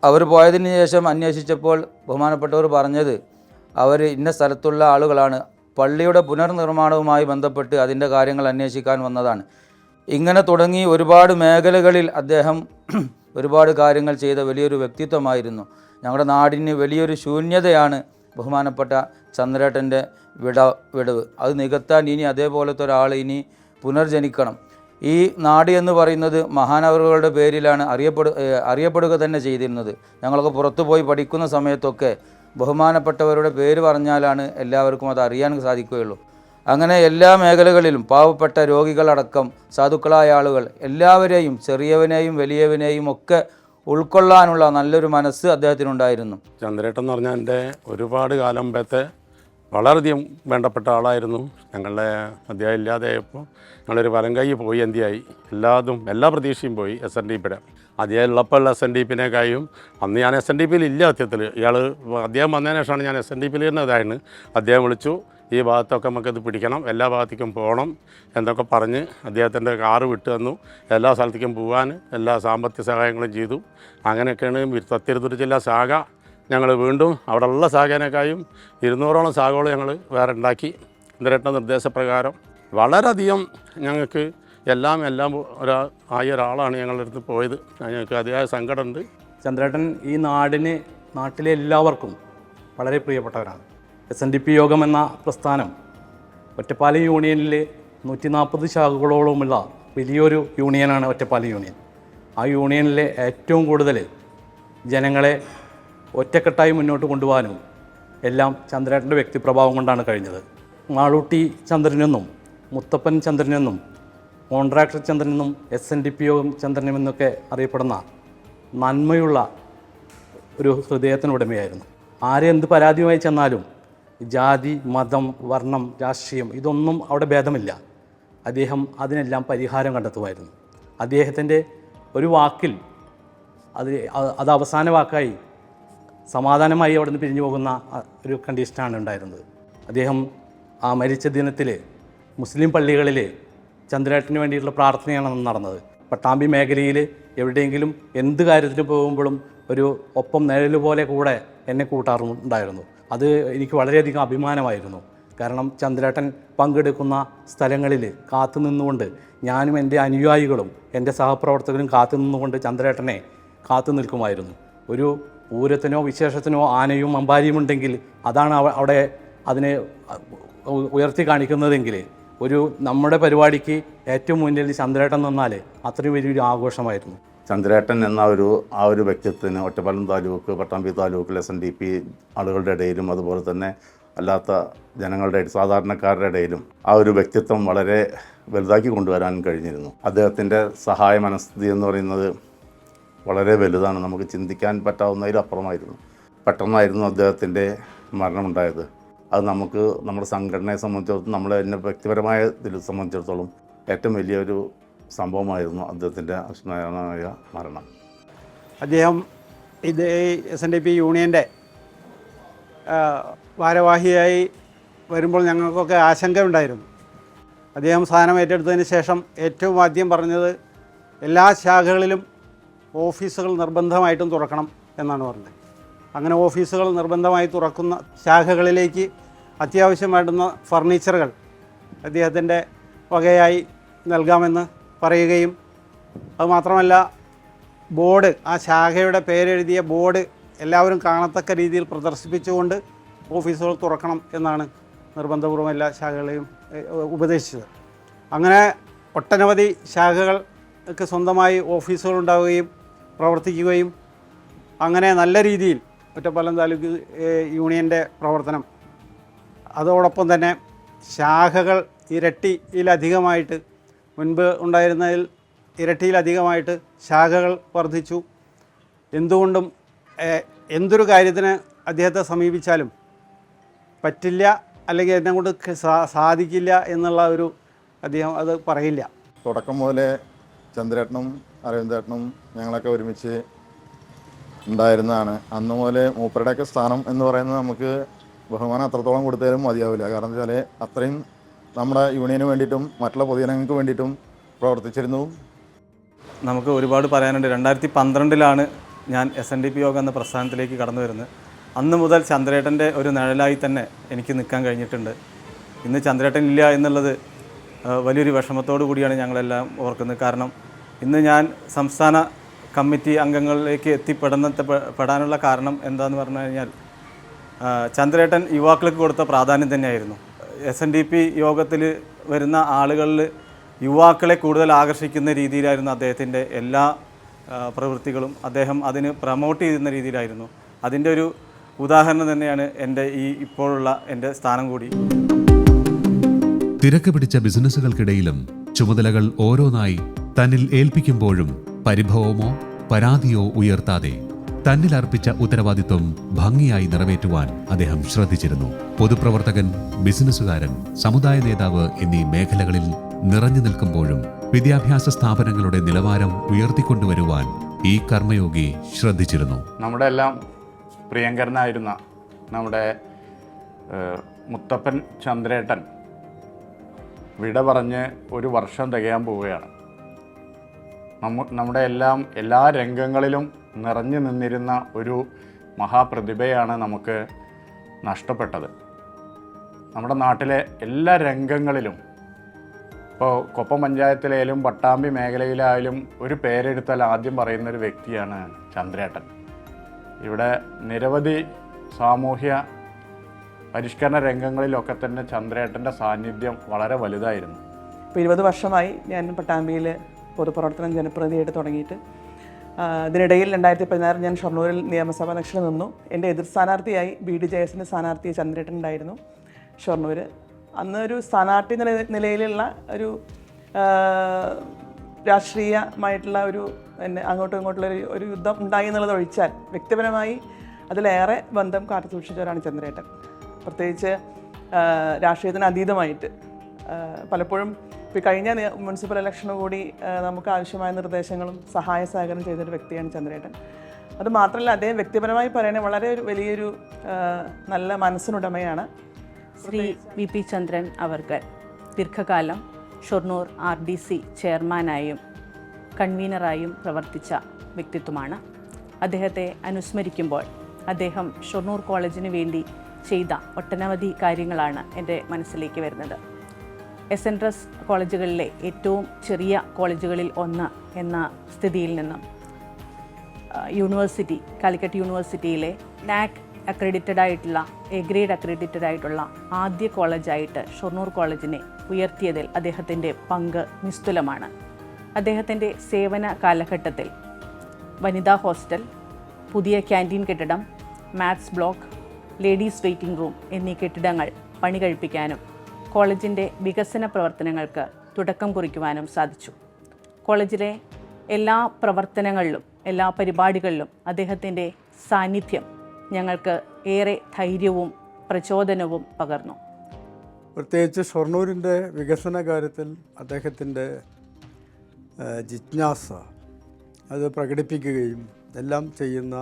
[SPEAKER 10] അവർ പോയതിന് ശേഷം അന്വേഷിച്ചപ്പോൾ ബഹുമാനപ്പെട്ടവർ പറഞ്ഞത് അവർ ഇന്ന സ്ഥലത്തുള്ള ആളുകളാണ്, പള്ളിയുടെ പുനർനിർമ്മാണവുമായി ബന്ധപ്പെട്ട് അതിൻ്റെ കാര്യങ്ങൾ അന്വേഷിക്കാൻ വന്നതാണ്. ഇങ്ങനെ തുടങ്ങി ഒരുപാട് മേഖലകളിൽ അദ്ദേഹം ഒരുപാട് കാര്യങ്ങൾ ചെയ്ത വലിയൊരു വ്യക്തിത്വമായിരുന്നു. ഞങ്ങളുടെ നാടിന് വലിയൊരു ശൂന്യതയാണ് ബഹുമാനപ്പെട്ട ചന്ദ്രേട്ടൻ്റെ വിടവ്. അത് നികത്താൻ ഇനി അതേപോലത്തെ ഒരാൾ ഇനി പുനർജനിക്കണം. ഈ നാട് എന്ന് പറയുന്നത് മഹാനവറുകളുടെ പേരിലാണ് അറിയപ്പെടുക തന്നെ ചെയ്തിരുന്നത്. ഞങ്ങളൊക്കെ പുറത്തു പോയി പഠിക്കുന്ന സമയത്തൊക്കെ ബഹുമാനപ്പെട്ടവരുടെ പേര് പറഞ്ഞാലാണ് എല്ലാവർക്കും അത് അറിയാൻ സാധിക്കുകയുള്ളൂ. അങ്ങനെ എല്ലാ മേഖലകളിലും പാവപ്പെട്ട രോഗികളടക്കം സാധുക്കളായ ആളുകൾ എല്ലാവരെയും, ചെറിയവനെയും വലിയവനെയും ഒക്കെ ഉൾക്കൊള്ളാനുള്ള നല്ലൊരു മനസ്സ് അദ്ദേഹത്തിനുണ്ടായിരുന്നു.
[SPEAKER 17] ചന്ദ്രേട്ടൻ എന്ന് പറഞ്ഞാൽ എൻ്റെ ഒരുപാട് കാലം മുമ്പത്തെ വളരെയധികം വേണ്ടപ്പെട്ട ആളായിരുന്നു. ഞങ്ങളുടെ അദ്ദേഹം ഇല്ലാതെയായപ്പോൾ ഞങ്ങളൊരു വലം കൈ പോയി എന്തിയായി എല്ലാ പ്രതീക്ഷയും പോയി. SNDP അദ്ദേഹം ഉള്ളപ്പോൾ SNDP-നേക്കായും അന്ന് ഞാൻ SNDP-യിൽ ഇല്ല. സത്യത്തിൽ അദ്ദേഹം വന്നതിന് ശേഷമാണ് ഞാൻ SNDP-യിൽ തന്നെ ഇതായിരുന്നു. അദ്ദേഹം വിളിച്ചു, ഈ ഭാഗത്തൊക്കെ നമുക്കിത് പിടിക്കണം, എല്ലാ ഭാഗത്തേക്കും പോകണം എന്നൊക്കെ പറഞ്ഞ് അദ്ദേഹത്തിൻ്റെ കാറ് വിട്ടു തന്നു. എല്ലാ സ്ഥലത്തേക്കും പോകാൻ എല്ലാ സാമ്പത്തിക സഹായങ്ങളും ചെയ്തു. അങ്ങനെയൊക്കെയാണ് സത്യത്തിൽ ജില്ലാ ശാഖ ഞങ്ങൾ വീണ്ടും അവിടെ ഉള്ള ശാഖേനേക്കായും 200ഓളം ശാഖകൾ ഞങ്ങൾ വേറെ ഉണ്ടാക്കി. ചന്ദ്രേട്ടൻ്റെ നിർദ്ദേശപ്രകാരം വളരെയധികം ഞങ്ങൾക്ക് എല്ലാം ആയ ഒരാളാണ് ഞങ്ങളുടെ അടുത്ത് പോയത്. ഞങ്ങൾക്ക് അതിയായ സങ്കടമുണ്ട്.
[SPEAKER 11] ചന്ദ്രേട്ടൻ ഈ നാട്ടിലെ എല്ലാവർക്കും വളരെ പ്രിയപ്പെട്ടവരാണ്. SNDP യോഗം എന്ന പ്രസ്ഥാനം ഒറ്റപ്പാലം യൂണിയനിൽ 140 ശാഖകളോളമുള്ള വലിയൊരു യൂണിയനാണ് ഒറ്റപ്പാലം യൂണിയൻ. ആ യൂണിയനിലെ ഏറ്റവും കൂടുതൽ ജനങ്ങളെ ഒറ്റക്കെട്ടായി മുന്നോട്ട് കൊണ്ടുപോകാനും എല്ലാം ചന്ദ്രേട്ടൻ്റെ വ്യക്തിപ്രഭാവം കൊണ്ടാണ് കഴിഞ്ഞത്. മാളൂട്ടി ചന്ദ്രനെന്നും മുത്തപ്പൻ ചന്ദ്രനെന്നും കോൺട്രാക്ടർ ചന്ദ്രനെന്നും SNDP യോഗം ചന്ദ്രനെന്നൊക്കെ അറിയപ്പെടുന്ന നന്മയുള്ള ഒരു ഹൃദയത്തിനുടമയായിരുന്നു. ആരെ എന്ത് പരാതിയുമായി ചെന്നാലും ജാതി, മതം, വർണ്ണം, രാഷ്ട്രീയം ഇതൊന്നും അവിടെ ഭേദമില്ല. അദ്ദേഹം അതിനെല്ലാം പരിഹാരം കണ്ടെത്തുമായിരുന്നു. അദ്ദേഹത്തിൻ്റെ ഒരു വാക്കിൽ അത് അവസാന വാക്കായി സമാധാനമായി അവിടെ നിന്ന് പിരിഞ്ഞു പോകുന്ന ഒരു കണ്ടീഷനാണ് ഉണ്ടായിരുന്നത്. അദ്ദേഹം ആ മരിച്ച ദിനത്തിൽ മുസ്ലിം പള്ളികളിൽ ചന്ദ്രേട്ടന് വേണ്ടിയിട്ടുള്ള പ്രാർത്ഥനയാണ് നടന്നത്. പട്ടാമ്പി മേഖലയിൽ എവിടെയെങ്കിലും എന്ത് കാര്യത്തിന് പോകുമ്പോഴും ഒരു ഒപ്പം നിഴൽ പോലെ കൂടെ എന്നെ കൂട്ടാറുണ്ടായിരുന്നു. അത് എനിക്ക് വളരെയധികം അഭിമാനമായിരുന്നു. കാരണം ചന്ദ്രേട്ടൻ പങ്കെടുക്കുന്ന സ്ഥലങ്ങളിൽ കാത്തു നിന്നുകൊണ്ട് ഞാനും എൻ്റെ അനുയായികളും എൻ്റെ സഹപ്രവർത്തകരും കാത്തു നിന്നുകൊണ്ട് ചന്ദ്രേട്ടനെ കാത്തു നിൽക്കുമായിരുന്നു. ഒരു പൂരത്തിനോ വിശേഷത്തിനോ ആനയും അമ്പാരിയും ഉണ്ടെങ്കിൽ അതാണ് അവിടെ അതിനെ ഉയർത്തി കാണിക്കുന്നതെങ്കിൽ നമ്മുടെ പരിപാടിക്ക് ഏറ്റവും മുന്നിൽ ചന്ദ്രേട്ടൻ നിന്നാൽ അത്രയും വലിയൊരു ആഘോഷമായിരുന്നു.
[SPEAKER 18] ചന്ദ്രേട്ടൻ എന്ന ആ ഒരു വ്യക്തിത്വത്തിന് ഒറ്റപ്പാലം താലൂക്ക്, പട്ടാമ്പി താലൂക്കിൽ SNDP ആളുകളുടെ ഇടയിലും അതുപോലെ തന്നെ അല്ലാത്ത ജനങ്ങളുടെ സാധാരണക്കാരുടെ ഇടയിലും ആ ഒരു വ്യക്തിത്വം വളരെ വലുതാക്കി കൊണ്ടുവരാൻ കഴിഞ്ഞിരുന്നു. അദ്ദേഹത്തിൻ്റെ സഹായ മനസ്ഥിതി എന്ന് പറയുന്നത് വളരെ വലുതാണ്. നമുക്ക് ചിന്തിക്കാൻ പറ്റാവുന്നതിലും അപ്പുറമായിരുന്നു. പെട്ടെന്നായിരുന്നു അദ്ദേഹത്തിൻ്റെ മരണമുണ്ടായത്. അത് നമുക്ക് നമ്മുടെ സംഘടനയെ സംബന്ധിച്ചിടത്തോളം, എന്നെ വ്യക്തിപരമായ ഇതിൽ സംബന്ധിച്ചിടത്തോളം ഏറ്റവും വലിയൊരു സംഭവമായിരുന്നു അദ്ദേഹത്തിൻ്റെ അശ്മരണമായ മരണം.
[SPEAKER 7] അദ്ദേഹം SNDP യൂണിയൻ്റെ ഭാരവാഹിയായി വരുമ്പോൾ ഞങ്ങൾക്കൊക്കെ ആശങ്കയുണ്ടായിരുന്നു. അദ്ദേഹം സ്ഥാനം ഏറ്റെടുത്തതിന് ശേഷം ഏറ്റവും ആദ്യം പറഞ്ഞത് എല്ലാ ശാഖകളിലും ഓഫീസുകൾ നിർബന്ധമായിട്ടും തുറക്കണം എന്നാണ് പറഞ്ഞത്. അങ്ങനെ ഓഫീസുകൾ നിർബന്ധമായി തുറക്കുന്ന ശാഖകളിലേക്ക് അത്യാവശ്യമായിട്ടുന്ന ഫർണിച്ചറുകൾ അദ്ദേഹത്തിൻ്റെ വകയായി നൽകാമെന്ന് പറയുകയും അതുമാത്രമല്ല ബോർഡ്, ആ ശാഖയുടെ പേരെഴുതിയ ബോർഡ് എല്ലാവരും കാണത്തക്ക രീതിയിൽ പ്രദർശിപ്പിച്ചുകൊണ്ട് ഓഫീസുകൾ തുറക്കണം എന്നാണ് നിർബന്ധപൂർവ്വം എല്ലാ ശാഖകളെയും ഉപദേശിച്ചത്. അങ്ങനെ ഒട്ടനവധി ശാഖകൾക്ക് സ്വന്തമായി ഓഫീസുകൾ ഉണ്ടാവുകയും പ്രവർത്തിക്കുകയും അങ്ങനെ നല്ല രീതിയിൽ ഒറ്റപ്പാലം താലൂക്ക് യൂണിയൻ്റെ പ്രവർത്തനം, അതോടൊപ്പം തന്നെ ശാഖകൾ ഇരട്ടിയിലധികമായിട്ട്, മുൻപ് ഉണ്ടായിരുന്നതിൽ ഇരട്ടിയിലധികമായിട്ട് ശാഖകൾ വർദ്ധിച്ചു. എന്തുകൊണ്ടും എന്തൊരു കാര്യത്തിന് അദ്ദേഹത്തെ സമീപിച്ചാലും പറ്റില്ല, അല്ലെങ്കിൽ എന്നെ കൊണ്ട് സാധിക്കില്ല എന്നുള്ള അദ്ദേഹം അത് പറയില്ല.
[SPEAKER 19] തുടക്കം മുതലേ ചന്ദ്രേട്ടനും അരവിന്ദേട്ടനും ഞങ്ങളൊക്കെ ഒരുമിച്ച് ഉണ്ടായിരുന്നതാണ്. അന്ന് മുതലേ മൂപ്പരുടെയൊക്കെ സ്ഥാനം എന്ന് പറയുന്നത് നമുക്ക് ബഹുമാനം അത്രത്തോളം കൊടുത്താലും മതിയാവില്ല. കാരണം എന്ന് വെച്ചാൽ അത്രയും നമ്മുടെ യൂണിയന് വേണ്ടിയിട്ടും മറ്റുള്ള പൊതുജനങ്ങൾക്ക് വേണ്ടിയിട്ടും പ്രവർത്തിച്ചിരുന്നു.
[SPEAKER 11] നമുക്ക് ഒരുപാട് പറയാനുണ്ട്. 2012 ഞാൻ SNDP യോഗം എന്ന പ്രസ്ഥാനത്തിലേക്ക് കടന്നു വരുന്നത്. അന്ന് മുതൽ ചന്ദ്രേട്ടൻ്റെ ഒരു നിഴലായി തന്നെ എനിക്ക് നിൽക്കാൻ കഴിഞ്ഞിട്ടുണ്ട്. ഇന്ന് ചന്ദ്രേട്ടൻ ഇല്ല എന്നുള്ളത് വലിയൊരു വിഷമത്തോടു കൂടിയാണ് ഞങ്ങളെല്ലാം ഓർക്കുന്നത്. കാരണം ഇന്ന് ഞാൻ സംസ്ഥാന കമ്മിറ്റി അംഗങ്ങളിലേക്ക് പെടാനുള്ള കാരണം എന്താണെന്ന് പറഞ്ഞു കഴിഞ്ഞാൽ ചന്ദ്രേട്ടൻ യുവാക്കൾക്ക് കൊടുത്ത പ്രാധാന്യം തന്നെയായിരുന്നു. SNDP യോഗത്തിൽ വരുന്ന ആളുകളിൽ യുവാക്കളെ കൂടുതൽ ആകർഷിക്കുന്ന രീതിയിലായിരുന്നു അദ്ദേഹത്തിൻ്റെ എല്ലാ പ്രവൃത്തികളും. അദ്ദേഹം അതിന് പ്രമോട്ട് ചെയ്യുന്ന രീതിയിലായിരുന്നു. അതിൻ്റെ ഒരു ഉദാഹരണം തന്നെയാണ് എൻ്റെ ഇപ്പോഴുള്ള എൻ്റെ സ്ഥാനം കൂടി.
[SPEAKER 1] തിരക്ക് പിടിച്ച ബിസിനസ്സുകൾക്കിടയിലും ചുമതലകൾ ഓരോന്നായി തന്നിൽ ഏൽപ്പിക്കുമ്പോഴും പരിഭവമോ പരാതിയോ ഉയർത്താതെ തന്നിൽ അർപ്പിച്ച ഉത്തരവാദിത്വം ഭംഗിയായി നിറവേറ്റുവാൻ അദ്ദേഹം ശ്രദ്ധിച്ചിരുന്നു. പൊതുപ്രവർത്തകൻ, ബിസിനസ്സുകാരൻ, സമുദായ നേതാവ് എന്നീ മേഖലകളിൽ നിറഞ്ഞു നിൽക്കുമ്പോഴും വിദ്യാഭ്യാസ സ്ഥാപനങ്ങളുടെ നിലവാരം ഉയർത്തിക്കൊണ്ടുവരുവാൻ ഈ കർമ്മയോഗി ശ്രദ്ധിച്ചിരുന്നു.
[SPEAKER 20] നമ്മുടെ എല്ലാം പ്രിയങ്കരനായിരുന്ന നമ്മുടെ മുത്തപ്പൻ ചന്ദ്രേട്ടൻ വിട പറഞ്ഞ് ഒരു വർഷം തികയാൻ പോവുകയാണ്. നമ്മുടെ എല്ലാ രംഗങ്ങളിലും നിറഞ്ഞു നിന്നിരുന്ന ഒരു മഹാപ്രതിഭയാണ് നമുക്ക് നഷ്ടപ്പെട്ടത്. നമ്മുടെ നാട്ടിലെ എല്ലാ രംഗങ്ങളിലും, ഇപ്പോൾ കൊപ്പം പഞ്ചായത്തിലായാലും പട്ടാമ്പി മേഖലയിലായാലും ഒരു പേരെടുത്താൽ ആദ്യം പറയുന്നൊരു വ്യക്തിയാണ് ചന്ദ്രേട്ടൻ. ഇവിടെ നിരവധി സാമൂഹ്യ പരിഷ്കരണ രംഗങ്ങളിലൊക്കെ തന്നെ ചന്ദ്രേട്ടൻ്റെ സാന്നിധ്യം വളരെ വലുതായിരുന്നു.
[SPEAKER 21] ഇപ്പോൾ 20 വർഷമായി ഞാൻ പട്ടാമ്പിയിൽ പൊതുപ്രവർത്തനം ജനപ്രതിനിധിയായിട്ട് തുടങ്ങിയിട്ട്. ഇതിനിടയിൽ 2016 ഞാൻ ഷൊർണൂരിൽ നിയമസഭാ ഇലക്ഷന് നിന്നു. എൻ്റെ എതിർ സ്ഥാനാർത്ഥിയായി BDJSൻ്റെ സ്ഥാനാർത്ഥി ചന്ദ്രേട്ടൻ ഉണ്ടായിരുന്നു ഷൊർണൂർ. അന്ന് ഒരു സ്ഥാനാർത്ഥി നിലയിലുള്ള ഒരു രാഷ്ട്രീയമായിട്ടുള്ള ഒരു അങ്ങോട്ടും ഇങ്ങോട്ടുള്ള ഒരു യുദ്ധം ഉണ്ടായി എന്നുള്ളത് ഒഴിച്ചാൽ വ്യക്തിപരമായി അതിലേറെ ബന്ധം കാത്തു സൂക്ഷിച്ചവരാണ് ചന്ദ്രേട്ടൻ. പ്രത്യേകിച്ച് രാഷ്ട്രീയത്തിന് അതീതമായിട്ട് പലപ്പോഴും ഇപ്പോൾ കഴിഞ്ഞ മുനിസിപ്പൽ ഇലക്ഷന് കൂടി നമുക്ക് ആവശ്യമായ നിർദ്ദേശങ്ങളും സഹായ സഹകരണം ചെയ്തൊരു വ്യക്തിയാണ് ചന്ദ്രേട്ടൻ. അത് മാത്രമല്ല, അദ്ദേഹം വ്യക്തിപരമായി പറയുന്നത് വളരെ വലിയൊരു നല്ല മനസ്സിനുടമയാണ്.
[SPEAKER 22] ശ്രീ VP ചന്ദ്രൻ അവർകൾ ദീർഘകാലം ഷൊർണൂർ RDC ചെയർമാനായും കൺവീനറായും പ്രവർത്തിച്ച വ്യക്തിത്വമാണ്. അദ്ദേഹത്തെ അനുസ്മരിക്കുമ്പോൾ അദ്ദേഹം ഷൊർണൂർ കോളേജിന് വേണ്ടി ചെയ്ത ഒട്ടനവധി കാര്യങ്ങളാണ് എൻ്റെ മനസ്സിലേക്ക് വരുന്നത്. SNRS കോളേജുകളിലെ ഏറ്റവും ചെറിയ കോളേജുകളിൽ ഒന്ന് എന്ന സ്ഥിതിയിൽ നിന്നും യൂണിവേഴ്സിറ്റി, കാലിക്കറ്റ് യൂണിവേഴ്സിറ്റിയിലെ NAC അക്രഡിറ്റഡ് ആയിട്ടുള്ള A ഗ്രേഡ് അക്രഡിറ്റഡ് ആയിട്ടുള്ള ആദ്യ കോളേജായിട്ട് ഷൊർണൂർ കോളേജിനെ ഉയർത്തിയതിൽ അദ്ദേഹത്തിൻ്റെ പങ്ക് നിസ്തുലമാണ്. അദ്ദേഹത്തിൻ്റെ സേവന കാലഘട്ടത്തിൽ വനിതാ ഹോസ്റ്റൽ, പുതിയ ക്യാൻറ്റീൻ കെട്ടിടം, maths block, ladies waiting room എന്നീ കെട്ടിടങ്ങൾ പണി കഴിപ്പിക്കാനും കോളേജിൻ്റെ വികസന പ്രവർത്തനങ്ങൾക്ക് തുടക്കം കുറിക്കുവാനും സാധിച്ചു. കോളേജിലെ എല്ലാ പ്രവർത്തനങ്ങളിലും എല്ലാ പരിപാടികളിലും അദ്ദേഹത്തിൻ്റെ സാന്നിധ്യം ഞങ്ങൾക്ക് ഏറെ ധൈര്യവും പ്രചോദനവും പകർന്നു.
[SPEAKER 3] പ്രത്യേകിച്ച് ഷൊർണൂരിൻ്റെ വികസന കാര്യത്തിൽ അദ്ദേഹത്തിൻ്റെ ജിജ്ഞാസ അത് പ്രകടിപ്പിക്കുകയും എല്ലാം ചെയ്യുന്ന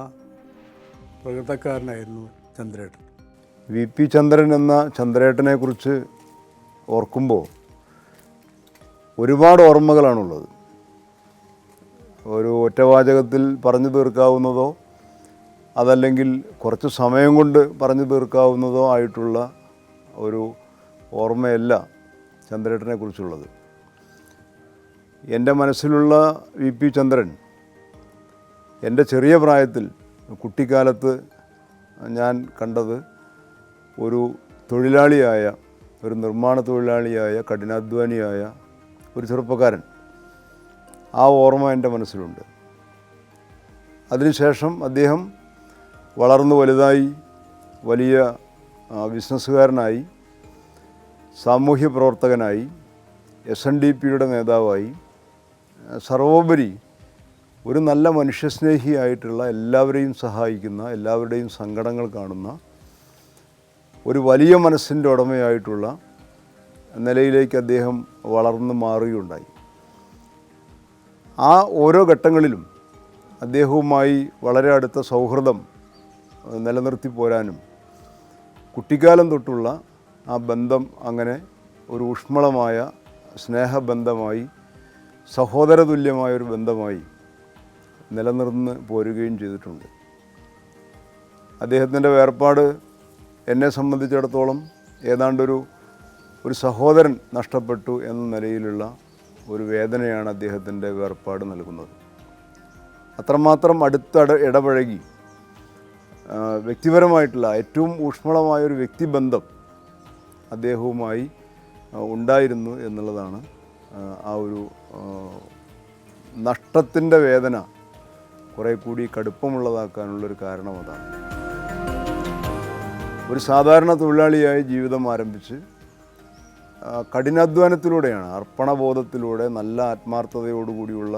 [SPEAKER 3] പ്രകൃതക്കാരനായിരുന്നു ചന്ദ്രേട്ടൻ.
[SPEAKER 23] VP ചന്ദ്രൻ എന്ന ചന്ദ്രേട്ടനെ കുറിച്ച് ഓർക്കുമ്പോൾ ഒരുപാട് ഓർമ്മകളാണുള്ളത്. ഒരു ഒറ്റവാചകത്തിൽ പറഞ്ഞു തീർക്കാവുന്നതോ അതല്ലെങ്കിൽ കുറച്ച് സമയം കൊണ്ട് പറഞ്ഞു തീർക്കാവുന്നതോ ആയിട്ടുള്ള ഒരു ഓർമ്മയല്ല ചന്ദ്രേട്ടനെ കുറിച്ചുള്ളത്. എൻ്റെ മനസ്സിലുള്ള VP ചന്ദ്രൻ എൻ്റെ ചെറിയ പ്രായത്തിൽ കുട്ടിക്കാലത്ത് ഞാൻ കണ്ടത് ഒരു തൊഴിലാളിയായ, ഒരു നിർമ്മാണ തൊഴിലാളിയായ, കഠിനാധ്വാനിയായ ഒരു ചെറുപ്പക്കാരൻ. ആ ഓർമ്മ എൻ്റെ മനസ്സിലുണ്ട്. അതിനുശേഷം അദ്ദേഹം വളർന്നു വലുതായി വലിയ ബിസിനസ്സുകാരനായി, സാമൂഹ്യ പ്രവർത്തകനായി, SNDPയുടെ നേതാവായി, സർവോപരി ഒരു നല്ല മനുഷ്യസ്നേഹിയായിട്ടുള്ള, എല്ലാവരെയും സഹായിക്കുന്ന, എല്ലാവരുടെയും സങ്കടങ്ങൾ കാണുന്ന ഒരു വലിയ മനസ്സിൻ്റെ ഉടമയായിട്ടുള്ള നിലയിലേക്ക് അദ്ദേഹം വളർന്നു മാറുകയുണ്ടായി. ആ ഓരോ ഘട്ടങ്ങളിലും അദ്ദേഹവുമായി വളരെ അടുത്ത സൗഹൃദം നിലനിർത്തി പോരാനും കുട്ടിക്കാലം തൊട്ടുള്ള ആ ബന്ധം അങ്ങനെ ഒരു ഊഷ്മളമായ സ്നേഹബന്ധമായി, സഹോദരതുല്യമായൊരു ബന്ധമായി നിലനിർന്ന് പോരുകയും ചെയ്തിട്ടുണ്ട്. അദ്ദേഹത്തിൻ്റെ വേർപാട് എന്നെ സംബന്ധിച്ചിടത്തോളം ഏതാണ്ടൊരു സഹോദരൻ നഷ്ടപ്പെട്ടു എന്ന നിലയിലുള്ള ഒരു വേദനയാണ് അദ്ദേഹത്തിൻ്റെ വേർപാട് നൽകുന്നത്. അത്രമാത്രം ഇടപഴകി വ്യക്തിപരമായിട്ടുള്ള ഏറ്റവും ഊഷ്മളമായൊരു വ്യക്തിബന്ധം അദ്ദേഹവുമായി ഉണ്ടായിരുന്നു എന്നുള്ളതാണ് ആ ഒരു നഷ്ടത്തിൻ്റെ വേദന കുറേ കൂടി കടുപ്പമുള്ളതാക്കാനുള്ളൊരു കാരണം അതാണ്. ഒരു സാധാരണ തൊഴിലാളിയായി ജീവിതം ആരംഭിച്ച് കഠിനാധ്വാനത്തിലൂടെയാണ്, അർപ്പണബോധത്തിലൂടെ, നല്ല ആത്മാർത്ഥതയോടുകൂടിയുള്ള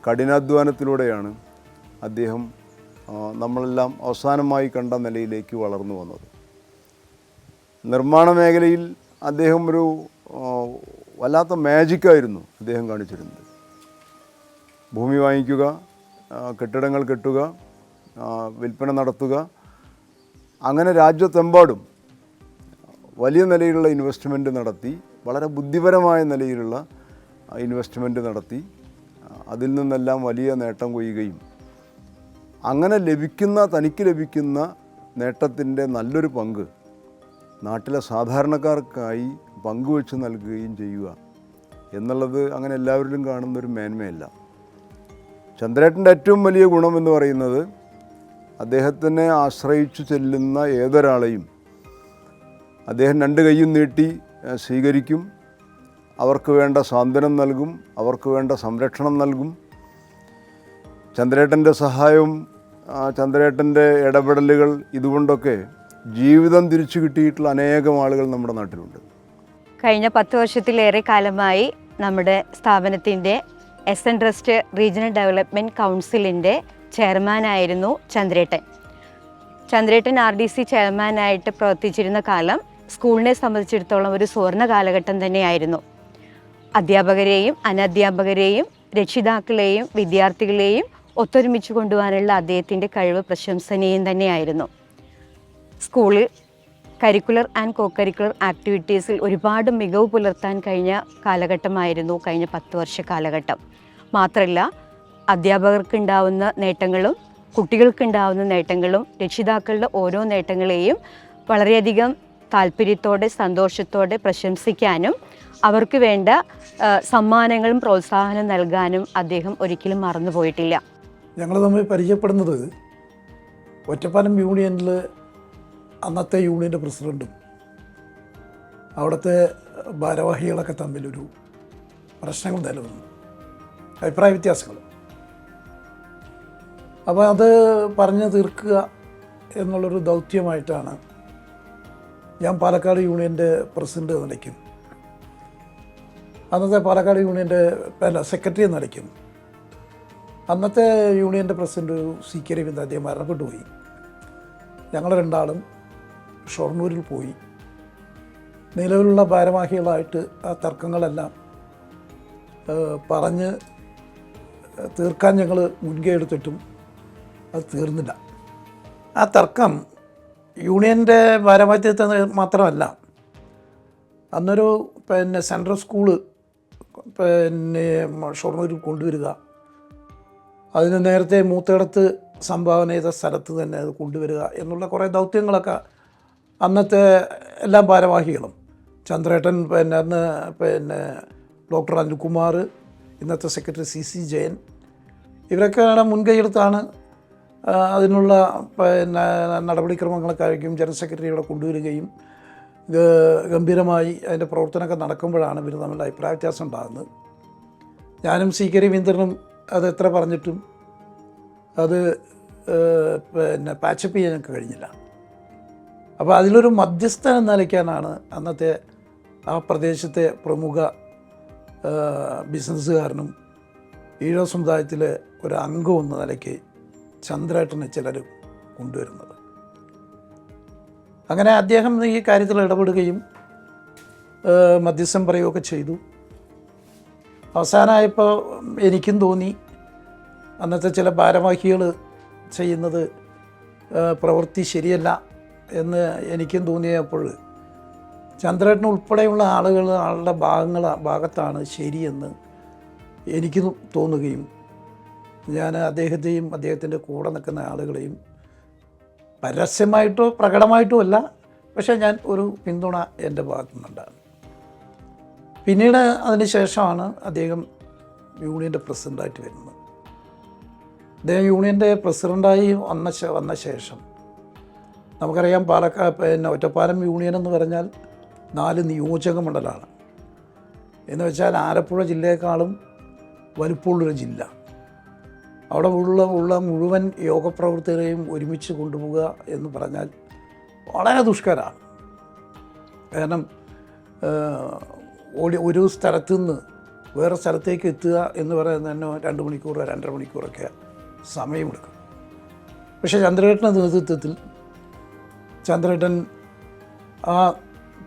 [SPEAKER 23] കഠിനാധ്വാനത്തിലൂടെയാണ് അദ്ദേഹം നമ്മളെല്ലാം അവസാനമായി കണ്ട നിലയിലേക്ക് വളർന്നു വന്നത്. നിർമ്മാണ മേഖലയിൽ അദ്ദേഹം ഒരു വല്ലാത്ത മാജിക്കായിരുന്നു അദ്ദേഹം കാണിച്ചിരുന്നത്. ഭൂമി വാങ്ങിക്കുക, കെട്ടിടങ്ങൾ കെട്ടുക, വിൽപ്പന നടത്തുക, അങ്ങനെ രാജ്യത്തെമ്പാടും വലിയ നിലയിലുള്ള ഇൻവെസ്റ്റ്മെൻറ്റ് നടത്തി, വളരെ ബുദ്ധിപരമായ നിലയിലുള്ള ഇൻവെസ്റ്റ്മെൻറ്റ് നടത്തി, അതിൽ നിന്നെല്ലാം വലിയ നേട്ടം കൊയ്യുകയും അങ്ങനെ തനിക്ക് ലഭിക്കുന്ന നേട്ടത്തിൻ്റെ നല്ലൊരു പങ്ക് നാട്ടിലെ സാധാരണക്കാർക്കായി പങ്കുവെച്ച് നൽകുകയും ചെയ്യുക എന്നുള്ളത് അങ്ങനെ എല്ലാവരിലും കാണുന്നൊരു മേന്മയല്ല. ചന്ദ്രേട്ടൻ്റെ ഏറ്റവും വലിയ ഗുണമെന്ന് പറയുന്നത് അദ്ദേഹത്തിനെ ആശ്രയിച്ചു ചെല്ലുന്ന ഏതൊരാളെയും അദ്ദേഹം രണ്ട് കൈയും നീട്ടി സ്വീകരിക്കും, അവർക്ക് വേണ്ട സാന്ത്വനം നൽകും, അവർക്ക് വേണ്ട സംരക്ഷണം നൽകും. ചന്ദ്രേട്ടൻ്റെ സഹായവും ചന്ദ്രേട്ടൻ്റെ ഇടപെടലുകൾ ഇതുകൊണ്ടൊക്കെ ജീവിതം തിരിച്ചു കിട്ടിയിട്ടുള്ള അനേകം ആളുകൾ നമ്മുടെ നാട്ടിലുണ്ട്.
[SPEAKER 2] കഴിഞ്ഞ 10 വർഷത്തിലേറെ കാലമായി നമ്മുടെ സ്ഥാപനത്തിൻ്റെ എസ്.എൻ. ട്രസ്റ്റ് റീജിയണൽ ഡെവലപ്മെൻറ്റ് കൗൺസിലിൻ്റെ ചെയർമാനായിരുന്നു ചന്ദ്രേട്ടൻ. ചന്ദ്രേട്ടൻ RDC ചെയർമാനായിട്ട് പ്രവർത്തിച്ചിരുന്ന കാലം സ്കൂളിനെ സംബന്ധിച്ചിടത്തോളം ഒരു സുവർണ കാലഘട്ടം തന്നെയായിരുന്നു. അധ്യാപകരെയും അനധ്യാപകരെയും രക്ഷിതാക്കളെയും വിദ്യാർത്ഥികളെയും ഒത്തൊരുമിച്ച് കൊണ്ടുപോകാനുള്ള അദ്ദേഹത്തിൻ്റെ കഴിവ് പ്രശംസനീയം തന്നെയായിരുന്നു. സ്കൂളിൽ കരിക്കുലർ ആൻഡ് കോ കരിക്കുലർ ആക്ടിവിറ്റീസിൽ ഒരുപാട് മികവ് പുലർത്താൻ കഴിഞ്ഞ കാലഘട്ടമായിരുന്നു കഴിഞ്ഞ 10 വർഷ കാലഘട്ടം. മാത്രമല്ല, അധ്യാപകർക്കുണ്ടാവുന്ന നേട്ടങ്ങളും കുട്ടികൾക്കുണ്ടാവുന്ന നേട്ടങ്ങളും രക്ഷിതാക്കളുടെ ഓരോ നേട്ടങ്ങളെയും വളരെയധികം താല്പര്യത്തോടെ സന്തോഷത്തോടെ പ്രശംസിക്കാനും അവർക്ക് വേണ്ട സമ്മാനങ്ങളും പ്രോത്സാഹനം നൽകാനും അദ്ദേഹം ഒരിക്കലും മറന്നുപോയിട്ടില്ല.
[SPEAKER 5] ഞങ്ങൾ തമ്മിൽ പരിചയപ്പെടുന്നത് ഒറ്റപ്പാലം യൂണിയനിൽ അന്നത്തെ യൂണിയൻ്റെ പ്രസിഡൻറ്റും അവിടുത്തെ ഭാരവാഹികളൊക്കെ തമ്മിലൊരു പ്രശ്നങ്ങൾ നിലനിന്നു, അഭിപ്രായ വ്യത്യാസങ്ങൾ. അപ്പോൾ അത് പറഞ്ഞു തീർക്കുക എന്നുള്ളൊരു ദൗത്യമായിട്ടാണ് ഞാൻ പാലക്കാട് യൂണിയൻ്റെ പ്രസിഡന്റ് എന്ന നിലയ്ക്കും അന്നത്തെ പാലക്കാട് യൂണിയൻ്റെ സെക്രട്ടറി എന്ന നിലയ്ക്കും അന്നത്തെ യൂണിയൻ്റെ പ്രസിഡന്റ് CK രവീന്ദ്രൻ അദ്ദേഹം മരണപ്പെട്ടു പോയി. ഞങ്ങൾ രണ്ടാളും ഷൊർണൂരിൽ പോയി നിലവിലുള്ള ഭാരവാഹികളായിട്ട് ആ തർക്കങ്ങളെല്ലാം പറഞ്ഞ് തീർക്കാൻ ഞങ്ങൾ മുൻകൈ എടുത്തിട്ടും അത് തീർന്നില്ല. ആ തർക്കം യൂണിയൻ്റെ ഭാരവാഹിത്വത്തിൽ മാത്രമല്ല, അന്നൊരു സെൻട്രൽ സ്കൂള് ഷൊർണൂരിൽ കൊണ്ടുവരിക, അതിന് നേരത്തെ മൂത്തേടത്ത് സംഭാവന ചെയ്ത സ്ഥലത്ത് തന്നെ അത് കൊണ്ടുവരിക എന്നുള്ള കുറേ ദൗത്യങ്ങളൊക്കെ അന്നത്തെ എല്ലാ ഭാരവാഹികളും, ചന്ദ്രേട്ടൻ അന്ന് ഡോക്ടർ അനിൽകുമാർ, ഇന്നത്തെ സെക്രട്ടറി CC ജയൻ, ഇവരൊക്കെയാണ് മുൻകൈയെടുത്താണ് അതിനുള്ള നടപടിക്രമങ്ങളൊക്കെ ആയിരിക്കും ജനറൽ സെക്രട്ടറി ഇവിടെ കൊണ്ടുവരികയും ഗംഭീരമായി അതിൻ്റെ പ്രവർത്തനമൊക്കെ നടക്കുമ്പോഴാണ് ഇവർ തമ്മിൽ അഭിപ്രായ വ്യത്യാസം ഉണ്ടാകുന്നത്. ഞാനും CK രവീന്ദ്രനും അത് എത്ര പറഞ്ഞിട്ടും അത് പാച്ചപ്പ് ചെയ്യാൻ ഞങ്ങൾക്ക് കഴിഞ്ഞില്ല. അപ്പോൾ അതിലൊരു മധ്യസ്ഥൻ എന്ന നിലയ്ക്കാണ് അന്നത്തെ ആ പ്രദേശത്തെ പ്രമുഖ ബിസിനസ്സുകാരനും ഈഴവ സമുദായത്തിലെ ഒരു അംഗം എന്ന നിലയ്ക്ക് ചന്ദ്രേട്ടനെ ചിലർ കൊണ്ടുവരുന്നത്. അങ്ങനെ അദ്ദേഹം ഈ കാര്യത്തിൽ ഇടപെടുകയും മധ്യസ്ഥം പറയുകയൊക്കെ ചെയ്തു. അവസാനമായപ്പോൾ എനിക്കും തോന്നി അന്നത്തെ ചില ഭാരവാഹികൾ ചെയ്യുന്നത് പ്രവൃത്തി ശരിയല്ല എന്ന് എനിക്കും തോന്നിയപ്പോൾ ചന്ദ്രേട്ടൻ ഉൾപ്പെടെയുള്ള ആളുടെ ഭാഗത്താണ് ശരിയെന്ന് എനിക്ക് തോന്നുകയും ഞാൻ അദ്ദേഹത്തെയും അദ്ദേഹത്തിൻ്റെ കൂടെ നിൽക്കുന്ന ആളുകളെയും പരസ്യമായിട്ടോ പ്രകടമായിട്ടോ അല്ല, പക്ഷേ ഞാൻ ഒരു പിന്തുണ എൻ്റെ ഭാഗത്തു നിന്നുണ്ടാകും. പിന്നീട് അതിന് ശേഷമാണ് അദ്ദേഹം യൂണിയൻ്റെ പ്രസിഡൻ്റായിട്ട് വരുന്നത്. അദ്ദേഹം യൂണിയൻ്റെ പ്രസിഡൻ്റായി വന്ന ശേഷം നമുക്കറിയാം ഒറ്റപ്പാലം യൂണിയൻ എന്ന് പറഞ്ഞാൽ 4 നിയോജക മണ്ഡലമാണ്. എന്ന് വെച്ചാൽ ആലപ്പുഴ ജില്ലയെക്കാളും വലുപ്പമുള്ളൊരു ജില്ല. അവിടെ ഉള്ള മുഴുവൻ യോഗപ്രവർത്തകരെയും ഒരുമിച്ച് കൊണ്ടുപോവുക എന്ന് പറഞ്ഞാൽ വളരെ ദുഷ്കരമാണ്. കാരണം ഒരു സ്ഥലത്തു നിന്ന് വേറെ സ്ഥലത്തേക്ക് എത്തുക എന്ന് പറയുന്നത് തന്നെ 2 മണിക്കൂർ 2.5 മണിക്കൂറൊക്കെ സമയമെടുക്കും. പക്ഷേ ചന്ദ്രേട്ടൻ്റെ നേതൃത്വത്തിൽ ചന്ദ്രേട്ടൻ ആ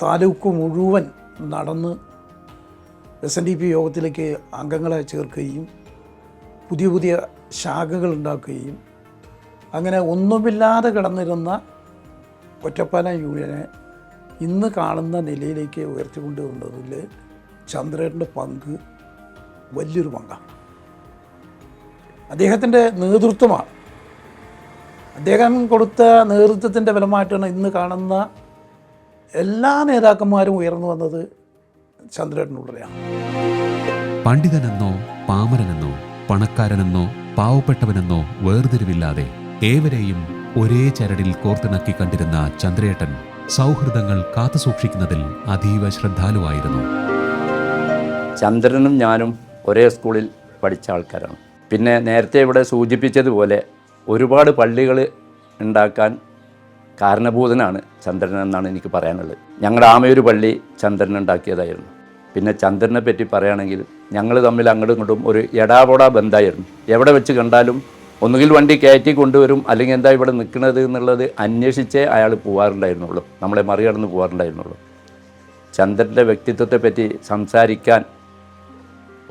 [SPEAKER 5] താലൂക്ക് മുഴുവൻ നടന്ന് SNDP യോഗത്തിലേക്ക് അംഗങ്ങളെ ചേർക്കുകയും പുതിയ പുതിയ ശാഖകൾ ഉണ്ടാക്കുകയും അങ്ങനെ ഒന്നുമില്ലാതെ കിടന്നിരുന്ന ഒറ്റപ്പാലം യൂണിയനെ ഇന്ന് കാണുന്ന നിലയിലേക്ക് ഉയർത്തിക്കൊണ്ടുവന്നതിൽ ചന്ദ്രേട്ടൻ്റെ പങ്ക് വലിയൊരു പങ്കാണ്. അദ്ദേഹത്തിൻ്റെ നേതൃത്വമാണ്. അദ്ദേഹം കൊടുത്ത നേതൃത്വത്തിൻ്റെ ഫലമായിട്ടാണ് ഇന്ന് കാണുന്ന എല്ലാ നേതാക്കന്മാരും ഉയർന്നു വന്നത് ചന്ദ്രേട്ടനുള്ളതാണ്.
[SPEAKER 1] പണ്ഡിതനെന്നോ പാമരനെന്നോ പണക്കാരനെന്നോ പാവപ്പെട്ടവനെന്നോ വേർതിരിവില്ലാതെ ഏവരെയും ഒരേ ചരടിൽ കോർത്തിണക്കി കണ്ടിരുന്ന ചന്ദ്രേട്ടൻ സൗഹൃദങ്ങൾ കാത്തുസൂക്ഷിക്കുന്നതിൽ അതീവ ശ്രദ്ധാലുവായിരുന്നു.
[SPEAKER 6] ചന്ദ്രനും ഞാനും ഒരേ സ്കൂളിൽ പഠിച്ച ആൾക്കാരാണ്. പിന്നെ നേരത്തെ ഇവിടെ സൂചിപ്പിച്ചതുപോലെ ഒരുപാട് പള്ളികൾ ഉണ്ടാക്കാൻ കാരണഭൂതനാണ് ചന്ദ്രൻ എന്നാണ് എനിക്ക് പറയാനുള്ളത്. ഞങ്ങളുടെ ആമയൊരു പള്ളി ചന്ദ്രൻ ഉണ്ടാക്കിയതായിരുന്നു. പിന്നെ ചന്ദ്രനെ പറ്റി പറയുകയാണെങ്കിൽ ഞങ്ങൾ തമ്മിൽ അങ്ങോട്ടും ഇങ്ങോട്ടും ഒരു എടാപോടാ ബന്ധമായിരുന്നു. എവിടെ വെച്ച് കണ്ടാലും ഒന്നുകിൽ വണ്ടി കയറ്റി കൊണ്ടുവരും, അല്ലെങ്കിൽ എന്താ ഇവിടെ നിൽക്കുന്നത് എന്നുള്ളത് അന്വേഷിച്ചേ അയാൾ പോകാറുണ്ടായിരുന്നുള്ളൂ, നമ്മളെ മറികടന്ന് പോകാറുണ്ടായിരുന്നുള്ളൂ. ചന്ദ്രൻ്റെ വ്യക്തിത്വത്തെപ്പറ്റി സംസാരിക്കാൻ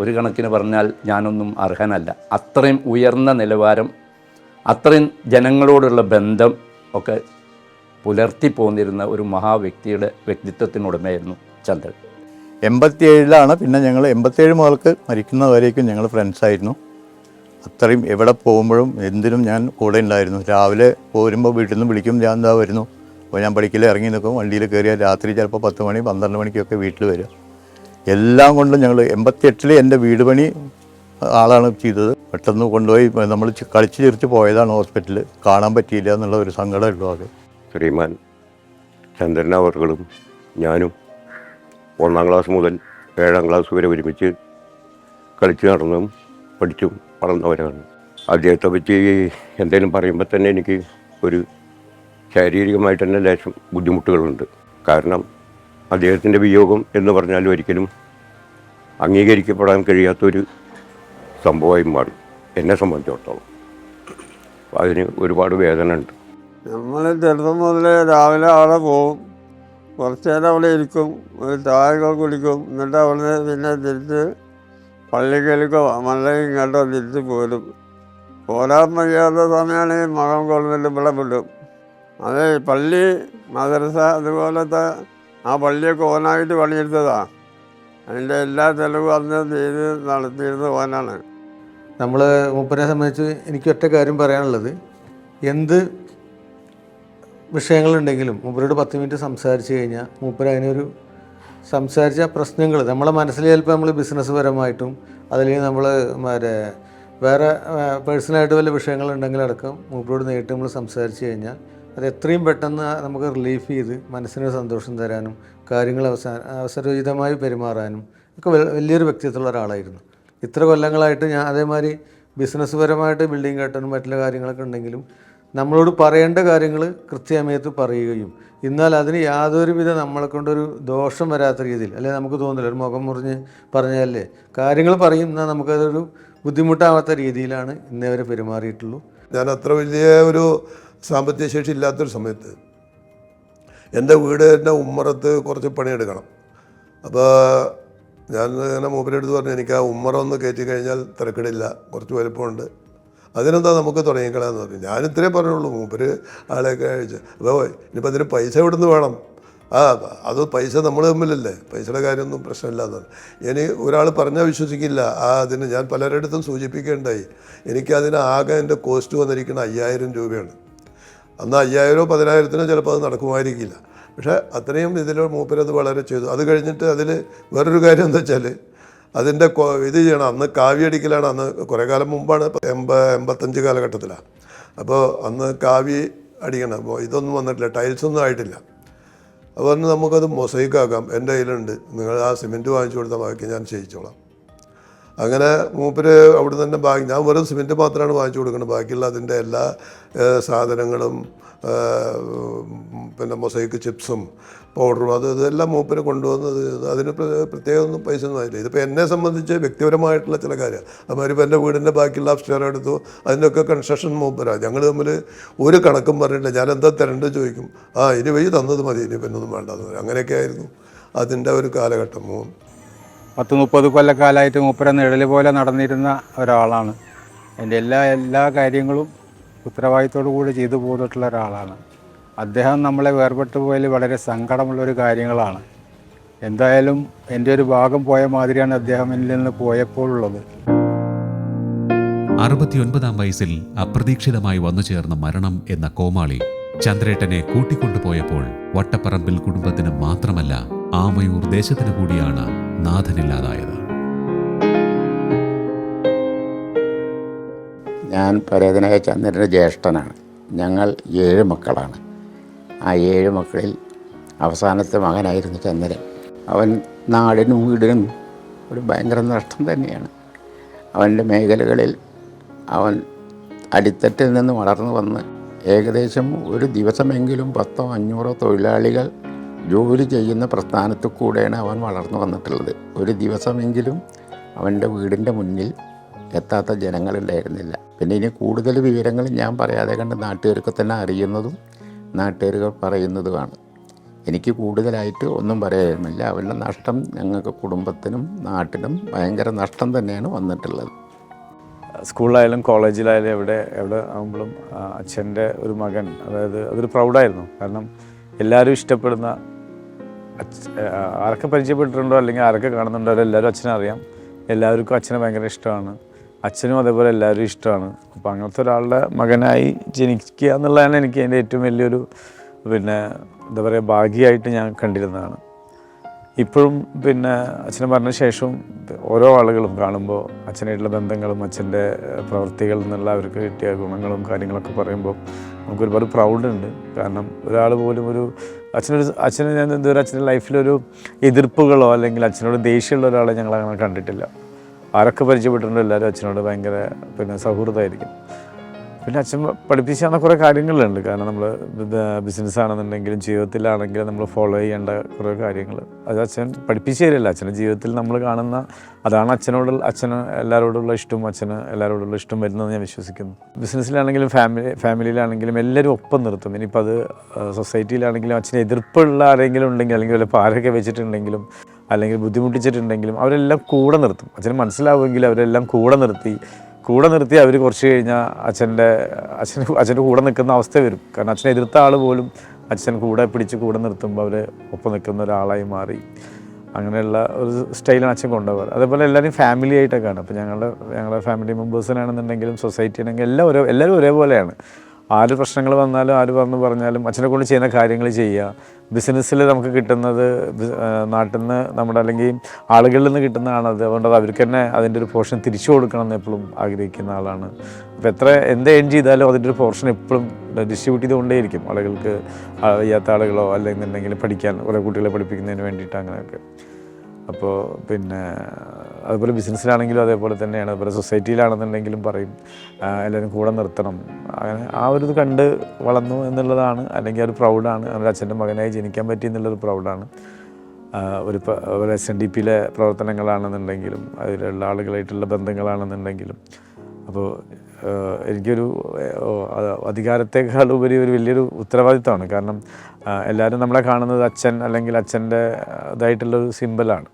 [SPEAKER 6] ഒരു കണക്കിന് പറഞ്ഞാൽ ഞാനൊന്നും അർഹനല്ല. അത്രയും ഉയർന്ന നിലവാരം, അത്രയും ജനങ്ങളോടുള്ള ബന്ധം ഒക്കെ പുലർത്തി പോന്നിരുന്ന ഒരു മഹാവ്യക്തിയുടെ വ്യക്തിത്വത്തിനുടമയായിരുന്നു ചന്ദ്രൻ.
[SPEAKER 13] 87 പിന്നെ ഞങ്ങൾ 87 മുതൽക്ക് മരിക്കുന്നവരേക്കും ഞങ്ങൾ ഫ്രണ്ട്സായിരുന്നു. അത്രയും എവിടെ പോകുമ്പോഴും എന്തിനും ഞാൻ കൂടെ ഉണ്ടായിരുന്നു. രാവിലെ പോരുമ്പോൾ വീട്ടിൽ നിന്ന് വിളിക്കും, ഞാൻ എന്താ വരുന്നു, അപ്പോൾ ഞാൻ പഠിക്കൽ ഇറങ്ങി നിൽക്കും. വണ്ടിയിൽ കയറിയാൽ രാത്രി ചിലപ്പോൾ 10 മണി 12 മണിക്കൊക്കെ വീട്ടിൽ വരും. എല്ലാം കൊണ്ടും ഞങ്ങൾ 88 എൻ്റെ വീട് പണി ആളാണ് ചെയ്തത്. പെട്ടെന്ന് കൊണ്ടുപോയി നമ്മൾ കളിച്ച് ചിരിച്ച് പോയതാണ് ഹോസ്പിറ്റലിൽ, കാണാൻ പറ്റിയില്ല എന്നുള്ള ഒരു സങ്കടമുള്ളൂ. അത്
[SPEAKER 8] ശ്രീമാൻ ചന്ദ്രൻ അവർകളും ഞാനും 1ാം ക്ലാസ് മുതൽ 7ാം ക്ലാസ് വരെ ഒരുമിച്ച് കളിച്ച് നടന്നും പഠിച്ചും വളർന്നവരാണ്. അദ്ദേഹത്തെ പറ്റി എന്തെങ്കിലും പറയുമ്പോൾ തന്നെ എനിക്ക് ഒരു ശാരീരികമായിട്ട് തന്നെ ലേശം ബുദ്ധിമുട്ടുകളുണ്ട്. കാരണം അദ്ദേഹത്തിൻ്റെ വിയോഗം എന്ന് പറഞ്ഞാൽ ഒരിക്കലും അംഗീകരിക്കപ്പെടാൻ കഴിയാത്തൊരു സംഭവമായി മാറും എന്നെ സംബന്ധിച്ചിടത്തോളം. അതിന് ഒരുപാട് വേദന ഉണ്ട്.
[SPEAKER 23] നമ്മൾ ചെറുപ്പം മുതലേ രാവിലെ അവിടെ പോവും, കുറച്ച് നേരം അവിടെ ഇരിക്കും, ഒരു ചായ കുടിക്കും, എന്നിട്ട് അവിടെ പിന്നെ തിരിച്ച് പള്ളിക്കലേക്കോ മല്ലയും ഇങ്ങോട്ടോ തിരിച്ച് പോരും. പോരാൻ വയ്യാത്ത സമയമാണെങ്കിൽ മകം കൊള്ളുന്നിട്ട് ഇവിടെ വിടും. അത് പള്ളി മദ്രസ അതുപോലത്തെ ആ പള്ളിയൊക്കെ ഓനായിട്ട് പണിയെടുത്തതാണ്. അതിൻ്റെ എല്ലാ ചെലവും അന്ന് ചെയ്ത് നടത്തിയിരുന്ന ഓനാണ്.
[SPEAKER 9] നമ്മൾ മൂപ്പരെ സംബന്ധിച്ച് എനിക്ക് ഒറ്റ കാര്യം പറയാനുള്ളത്, എന്ത് വിഷയങ്ങളുണ്ടെങ്കിലും മൂപ്പരോട് 10 മിനിറ്റ് സംസാരിച്ച് കഴിഞ്ഞാൽ മൂപ്പർ അതിനൊരു സംസാരിച്ച പ്രശ്നങ്ങൾ നമ്മളെ മനസ്സിൽ ചിലപ്പോൾ നമ്മൾ ബിസിനസ് പരമായിട്ടും അതല്ലെങ്കിൽ നമ്മൾ വേറെ പേഴ്സണലായിട്ട് വല്ല വിഷയങ്ങളുണ്ടെങ്കിലടക്കം മൂപ്പരോട് നേരിട്ട് നമ്മൾ സംസാരിച്ച് കഴിഞ്ഞാൽ അത് എത്രയും പെട്ടെന്ന് നമുക്ക് റിലീഫ് ചെയ്ത് മനസ്സിന് സന്തോഷം തരാനും കാര്യങ്ങൾ അവസരോചിതമായി പെരുമാറാനും ഒക്കെ വലിയൊരു വ്യക്തിത്വമുള്ള ഒരാളായിരുന്നു. ഇത്ര കൊല്ലങ്ങളായിട്ട് ഞാൻ അതേമാതിരി ബിസിനസ് പരമായിട്ട് ബിൽഡിംഗ് കെട്ടനും മറ്റുള്ള കാര്യങ്ങളൊക്കെ ഉണ്ടെങ്കിലും നമ്മളോട് പറയേണ്ട കാര്യങ്ങൾ കൃത്യസമയത്ത് പറയുകയും എന്നാൽ അതിന് യാതൊരുവിധ നമ്മളെ കൊണ്ടൊരു ദോഷം വരാത്ത രീതിയിൽ, അല്ലെങ്കിൽ നമുക്ക് തോന്നില്ല ഒരു മുഖം മുറിഞ്ഞ് പറഞ്ഞാലേ കാര്യങ്ങൾ പറയും, എന്നാൽ നമുക്കതൊരു ബുദ്ധിമുട്ടാവാത്ത രീതിയിലാണ് ഇന്നേ വരെ പെരുമാറിയിട്ടുള്ളൂ.
[SPEAKER 24] ഞാൻ അത്ര വലിയ ഒരു സാമ്പത്തിക ശേഷി ഇല്ലാത്തൊരു സമയത്ത് എൻ്റെ വീടിൻ്റെ ഉമ്മറത്ത് കുറച്ച് പണിയെടുക്കണം. അപ്പോൾ ഞാൻ ഇങ്ങനെ മൂപ്പരെടുത്ത് പറഞ്ഞു, എനിക്ക് ആ ഉമ്മറ ഒന്ന് കയറ്റി കഴിഞ്ഞാൽ തിരക്കിടില്ല, കുറച്ച് വലുപ്പമുണ്ട്, അതിനെന്താ നമുക്ക് തുടങ്ങിക്കളാന്ന് പറഞ്ഞു. ഞാൻ ഇത്രേ പറഞ്ഞുള്ളൂ. മൂപ്പര് ആളെയൊക്കെ അയച്ചു. അപ്പോൾ ഇനിയിപ്പോൾ അതിന് പൈസ എവിടുന്ന് വേണം? അത് പൈസ നമ്മൾ തമ്മിലല്ലേ, പൈസയുടെ കാര്യമൊന്നും പ്രശ്നമില്ല എന്നാണ്. ഇനി ഒരാൾ പറഞ്ഞാൽ വിശ്വസിക്കില്ല. അതിന് ഞാൻ പലരിടത്തും സൂചിപ്പിക്കേണ്ടായി. എനിക്കതിന് ആകെ എൻ്റെ കോസ്റ്റ് വന്നിരിക്കുന്നത് 5000 രൂപയാണ്. അന്ന് 5000 10,000 ചിലപ്പോൾ അത് നടക്കുമായിരിക്കില്ല. പക്ഷേ അത്രയും ഇതിൽ മൂപ്പരത് വളരെ ചെയ്തു. അത് കഴിഞ്ഞിട്ട് അതിൽ വേറൊരു കാര്യം എന്താ വെച്ചാൽ അതിൻ്റെ ഇത് ചെയ്യണം. അന്ന് കാവ്യ അടിക്കലാണ്. അന്ന് കുറേ കാലം മുമ്പാണ്, 85 കാലഘട്ടത്തിലാണ്. അപ്പോൾ അന്ന് കാവ്യ അടിക്കണം. അപ്പോൾ ഇതൊന്നും വന്നിട്ടില്ല, ടൈൽസൊന്നും ആയിട്ടില്ല. അപ്പോൾ അന്ന് നമുക്കത് മൊസൈക്കാക്കാം, എൻ്റെ കയ്യിലുണ്ട്, നിങ്ങൾ ആ സിമെൻറ്റ് വാങ്ങിച്ചു കൊടുത്താൽ ബാക്കി ഞാൻ ചെയ്യിച്ചോളാം. അങ്ങനെ മൂപ്പര് അവിടെ തന്നെ ഞാൻ വെറും സിമെൻറ്റ് മാത്രമാണ് വാങ്ങിച്ചു കൊടുക്കുന്നത്. ബാക്കിയുള്ള അതിൻ്റെ എല്ലാ സാധനങ്ങളും പിന്നെ മൊസൈക്ക് ചിപ്സും പൗഡറും ഇതെല്ലാം മൂപ്പര് കൊണ്ടുവന്നത്. അതിന് പ്രത്യേകം ഒന്നും പൈസ ഒന്നും ആയില്ല. ഇതിപ്പോൾ എന്നെ സംബന്ധിച്ച് വ്യക്തിപരമായിട്ടുള്ള ചില കാര്യം. അതുമാതിരി ഇപ്പോൾ എൻ്റെ വീടിൻ്റെ ബാക്കിയുള്ള അപ്സ്റ്റെയർ എടുത്തു, അതിൻ്റെയൊക്കെ കൺസ്ട്രക്ഷൻ മൂപ്പരാണ്. ഞങ്ങൾ തമ്മിൽ ഒരു കണക്കും പറഞ്ഞിട്ടില്ല. ഞാൻ എന്താ തരേണ്ടത് ചോദിക്കും, ഇനി വഴി തന്നത് മതി, ഇനി പിന്നെ ഒന്നും വേണ്ടെന്ന് പറയും. അങ്ങനെയൊക്കെ ആയിരുന്നു അതിൻ്റെ ഒരു കാലഘട്ടം.
[SPEAKER 4] 30 കൊല്ലക്കാലമായിട്ട് മൂപ്പര നിഴൽ പോലെ നടന്നിരുന്ന ഒരാളാണ്. എൻ്റെ എല്ലാ കാര്യങ്ങളും ഉത്തരവാദിത്തോടു കൂടി ചെയ്തു പോന്നിട്ടുള്ള ഒരാളാണ്. അദ്ദേഹം നമ്മളെ വേർപെട്ടു പോയതിൽ വളരെ സങ്കടമുള്ളൊരു കാര്യങ്ങളാണ്. എന്തായാലും എൻ്റെ ഒരു ഭാഗം പോയ മാതിരിയാണ് അദ്ദേഹം എന്നിൽ നിന്ന് പോയപ്പോഴുള്ളത്.
[SPEAKER 1] 69-ാം വയസ്സിൽ അപ്രതീക്ഷിതമായി വന്നു ചേർന്ന മരണം എന്ന കോമാളി ചന്ദ്രേട്ടനെ കൂട്ടിക്കൊണ്ടുപോയപ്പോൾ വട്ടപ്പറമ്പിൽ കുടുംബത്തിന് മാത്രമല്ല ആമയൂർ ദേശത്തിന് കൂടിയാണ് നാഥനില്ലാതായത്.
[SPEAKER 12] ഞാൻ പരേതനായ ചന്ദ്രൻ്റെ ജ്യേഷ്ഠനാണ്. ഞങ്ങൾ 7 മക്കളാണ്. ആ 7 മക്കളിൽ അവസാനത്തെ മകനായിരുന്നു ചന്ദ്രൻ. അവൻ നാടിനും വീടിനും ഒരു ഭയങ്കര നഷ്ടം തന്നെയാണ്. അവൻ്റെ മേഖലകളിൽ അവൻ അടിത്തട്ടിൽ നിന്ന് വളർന്നു വന്ന് ഏകദേശം ഒരു ദിവസമെങ്കിലും 10-500 തൊഴിലാളികൾ ജോലി ചെയ്യുന്ന പ്രസ്ഥാനത്തിൽ കൂടെയാണ് അവൻ വളർന്നു വന്നിട്ടുള്ളത്. ഒരു ദിവസമെങ്കിലും അവൻ്റെ വീടിൻ്റെ മുന്നിൽ എത്താത്ത ജനങ്ങളുണ്ടായിരുന്നില്ല. പിന്നെ ഇനി കൂടുതൽ വിവരങ്ങൾ ഞാൻ പറയാതെ കണ്ട് നാട്ടുകാർക്ക് തന്നെ അറിയുന്നതും നാട്ടുകാർ പറയുന്നതുമാണ്. എനിക്ക് കൂടുതലായിട്ട് ഒന്നും പറയാനില്ല. അവൻ്റെ നഷ്ടം ഞങ്ങൾക്ക് കുടുംബത്തിനും നാട്ടിനും ഭയങ്കര നഷ്ടം തന്നെയാണ് വന്നിട്ടുള്ളത്.
[SPEAKER 14] സ്കൂളിലായാലും കോളേജിലായാലും എവിടെ ആകുമ്പോഴും അച്ഛൻ്റെ ഒരു മകൻ, അതായത് അതൊരു പ്രൗഡായിരുന്നു. കാരണം എല്ലാവരും ഇഷ്ടപ്പെടുന്ന, ആരൊക്കെ പരിചയപ്പെട്ടിട്ടുണ്ടോ അല്ലെങ്കിൽ ആരൊക്കെ കാണുന്നുണ്ടോ അവരെല്ലാവരും അച്ഛനെ അറിയാം. എല്ലാവർക്കും അച്ഛനെ ഭയങ്കര ഇഷ്ടമാണ്. അച്ഛനും അതേപോലെ എല്ലാവരും ഇഷ്ടമാണ്. അപ്പോൾ അങ്ങനത്തെ ഒരാളുടെ മകനായി ജനിക്കുക എന്നുള്ളതാണ് എനിക്ക് എൻ്റെ ഏറ്റവും വലിയൊരു എന്താ പറയുക ഭാഗ്യമായിട്ട് ഞാൻ കണ്ടിരുന്നതാണ്. ഇപ്പോഴും അച്ഛനെ പറഞ്ഞ ശേഷവും ഓരോ ആളുകളും കാണുമ്പോൾ അച്ഛനായിട്ടുള്ള ബന്ധങ്ങളും അച്ഛൻ്റെ പ്രവൃത്തികളിൽ നിന്നുള്ള അവർക്ക് കിട്ടിയ ഗുണങ്ങളും കാര്യങ്ങളൊക്കെ പറയുമ്പോൾ നമുക്ക് ഒരുപാട് പ്രൗഡുണ്ട്. കാരണം ഒരാൾ പോലും അച്ഛന് ഞാൻ ഇതുവരെ അച്ഛൻ്റെ ലൈഫിലൊരു എതിർപ്പുകളോ അല്ലെങ്കിൽ അച്ഛനോട് ദേഷ്യമുള്ള ഒരാളെ ഞങ്ങൾ അങ്ങനെ കണ്ടിട്ടില്ല. ആരൊക്കെ പരിചയപ്പെട്ടിട്ടുണ്ടോ എല്ലാവരും അച്ഛനോട് ഭയങ്കര സൗഹൃദമായിരിക്കും. പിന്നെ അച്ഛൻ പഠിപ്പിച്ചു തന്ന കുറേ കാര്യങ്ങളുണ്ട്. കാരണം നമ്മൾ ബിസിനസ്സാണെന്നുണ്ടെങ്കിലും ജീവിതത്തിലാണെങ്കിലും നമ്മൾ ഫോളോ ചെയ്യേണ്ട കുറേ കാര്യങ്ങൾ അത് അച്ഛൻ പഠിപ്പിച്ചു തരില്ല. അച്ഛൻ്റെ ജീവിതത്തിൽ നമ്മൾ കാണുന്ന അതാണ് അച്ഛന് എല്ലാവരോടുള്ള ഇഷ്ടവും അച്ഛന് എല്ലാവരോടുള്ള ഇഷ്ടം വരുന്നതെന്ന് ഞാൻ വിശ്വസിക്കുന്നു. ബിസിനസ്സിലാണെങ്കിലും ഫാമിലിയിലാണെങ്കിലും എല്ലാവരും ഒപ്പം നിർത്തും. ഇനിയിപ്പോൾ അത് സൊസൈറ്റിയിലാണെങ്കിലും അച്ഛന് എതിർപ്പുള്ള ആരെങ്കിലും ഉണ്ടെങ്കിൽ അല്ലെങ്കിൽ വല്ല പാരൊക്കെ വെച്ചിട്ടുണ്ടെങ്കിലും അല്ലെങ്കിൽ ബുദ്ധിമുട്ടിച്ചിട്ടുണ്ടെങ്കിലും അവരെല്ലാം കൂടെ നിർത്തും. അച്ഛന് മനസ്സിലാവുമെങ്കിൽ അവരെല്ലാം കൂടെ നിർത്തി അവർ കുറച്ച് കഴിഞ്ഞാൽ അച്ഛൻ്റെ കൂടെ നിൽക്കുന്ന അവസ്ഥ വരും. കാരണം അച്ഛനെ എതിർത്ത ആൾ പോലും അച്ഛൻ കൂടെ നിർത്തുമ്പോൾ അവർ ഒപ്പം നിൽക്കുന്ന ഒരാളായി മാറി. അങ്ങനെയുള്ള ഒരു സ്റ്റൈലാണ് അച്ഛൻ കൊണ്ടുപോകാറ്. അതേപോലെ എല്ലാവരും ഫാമിലി ആയിട്ടൊക്കെയാണ്. അപ്പോൾ ഞങ്ങളുടെ ഫാമിലി മെമ്പേഴ്സിനാണെന്നുണ്ടെങ്കിലും സൊസൈറ്റി ആണെങ്കിലും എല്ലാവരും ഒരേപോലെയാണ്. ആര് പ്രശ്നങ്ങൾ വന്നാലും ആര് പറഞ്ഞാലും അച്ഛനെ കൊണ്ട് ചെയ്യുന്ന കാര്യങ്ങൾ ചെയ്യുക. ബിസിനസ്സിൽ നമുക്ക് കിട്ടുന്നത് നാട്ടിൽ നിന്ന് നമ്മുടെ അല്ലെങ്കിൽ ആളുകളിൽ നിന്ന് കിട്ടുന്നതാണത്. അതുകൊണ്ട് അവർക്ക് തന്നെ അതിൻ്റെ ഒരു പോർഷൻ തിരിച്ചു കൊടുക്കണം എന്ന് എപ്പോഴും ആഗ്രഹിക്കുന്ന ആളാണ്. അപ്പോൾ എന്ത് ഏൺ ചെയ്താലും അതിൻ്റെ ഒരു പോർഷൻ എപ്പോഴും ഡിസ്ട്രിബ്യൂട്ട് ചെയ്തുകൊണ്ടേയിരിക്കും. ആളുകൾക്ക് വയ്യാത്ത ആളുകളോ അല്ലെങ്കിൽ പഠിക്കാൻ കുറേ കുട്ടികളെ പഠിപ്പിക്കുന്നതിന് വേണ്ടിയിട്ട് അങ്ങനെയൊക്കെ. അപ്പോൾ അതുപോലെ ബിസിനസ്സിലാണെങ്കിലും അതേപോലെ തന്നെയാണ്. അതുപോലെ സൊസൈറ്റിയിലാണെന്നുണ്ടെങ്കിലും പറയും എല്ലാവരും കൂടെ നിർത്തണം. അങ്ങനെ ആ ഒരു ഇത് കണ്ട് വളർന്നു എന്നുള്ളതാണ്. അല്ലെങ്കിൽ ഒരു പ്രൗഡാണ്. അവരുടെ അച്ഛൻ്റെ മകനായി ജനിക്കാൻ പറ്റി എന്നുള്ളൊരു പ്രൗഡാണ്. ഒരു SNDPയിലെ പ്രവർത്തനങ്ങളാണെന്നുണ്ടെങ്കിലും അതിലുള്ള ആളുകളായിട്ടുള്ള ബന്ധങ്ങളാണെന്നുണ്ടെങ്കിലും. അപ്പോൾ എനിക്കൊരു അധികാരത്തെക്കാൾ ഉപരി ഒരു വലിയൊരു ഉത്തരവാദിത്തമാണ്. കാരണം എല്ലാവരും നമ്മളെ കാണുന്നത് അച്ഛൻ അല്ലെങ്കിൽ അച്ഛൻ്റെ ഇതായിട്ടുള്ളൊരു സിമ്പലാണ്.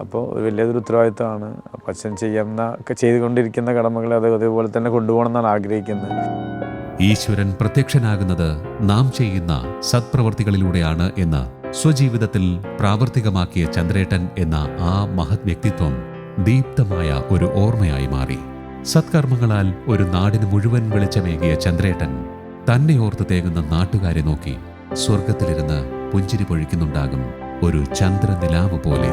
[SPEAKER 14] അപ്പോൾ ഒരു വലിയൊരു ഉത്തരവാദിത്തമാണ്. അപ്പോൾ അച്ഛൻ ചെയ്തുകൊണ്ടിരിക്കുന്ന കടമകളെ അതേപോലെ തന്നെ കൊണ്ടുപോകണം എന്നാണ് ആഗ്രഹിക്കുന്നത്.
[SPEAKER 1] ഈശ്വരൻ പ്രത്യക്ഷനാകുന്നത് നാം ചെയ്യുന്ന സത്പ്രവർത്തികളിലൂടെയാണ് എന്ന് സ്വജീവിതത്തിൽ പ്രാവർത്തികമാക്കിയ ചന്ദ്രേട്ടൻ എന്ന ആ മഹത് വ്യക്തിത്വം ദീപ്തമായ ഒരു ഓർമ്മയായി മാറി. സത്കർമ്മങ്ങളാൽ ഒരു നാടിന് മുഴുവൻ വെളിച്ചമേകിയ ചന്ദ്രേട്ടൻ തന്നെ ഓർത്ത് തേകുന്ന നാട്ടുകാരെ നോക്കി സ്വർഗത്തിലിരുന്ന് പുഞ്ചിരി പൊഴിക്കുന്നുണ്ടാകും ഒരു ചന്ദ്രനിലാവ് പോലെ.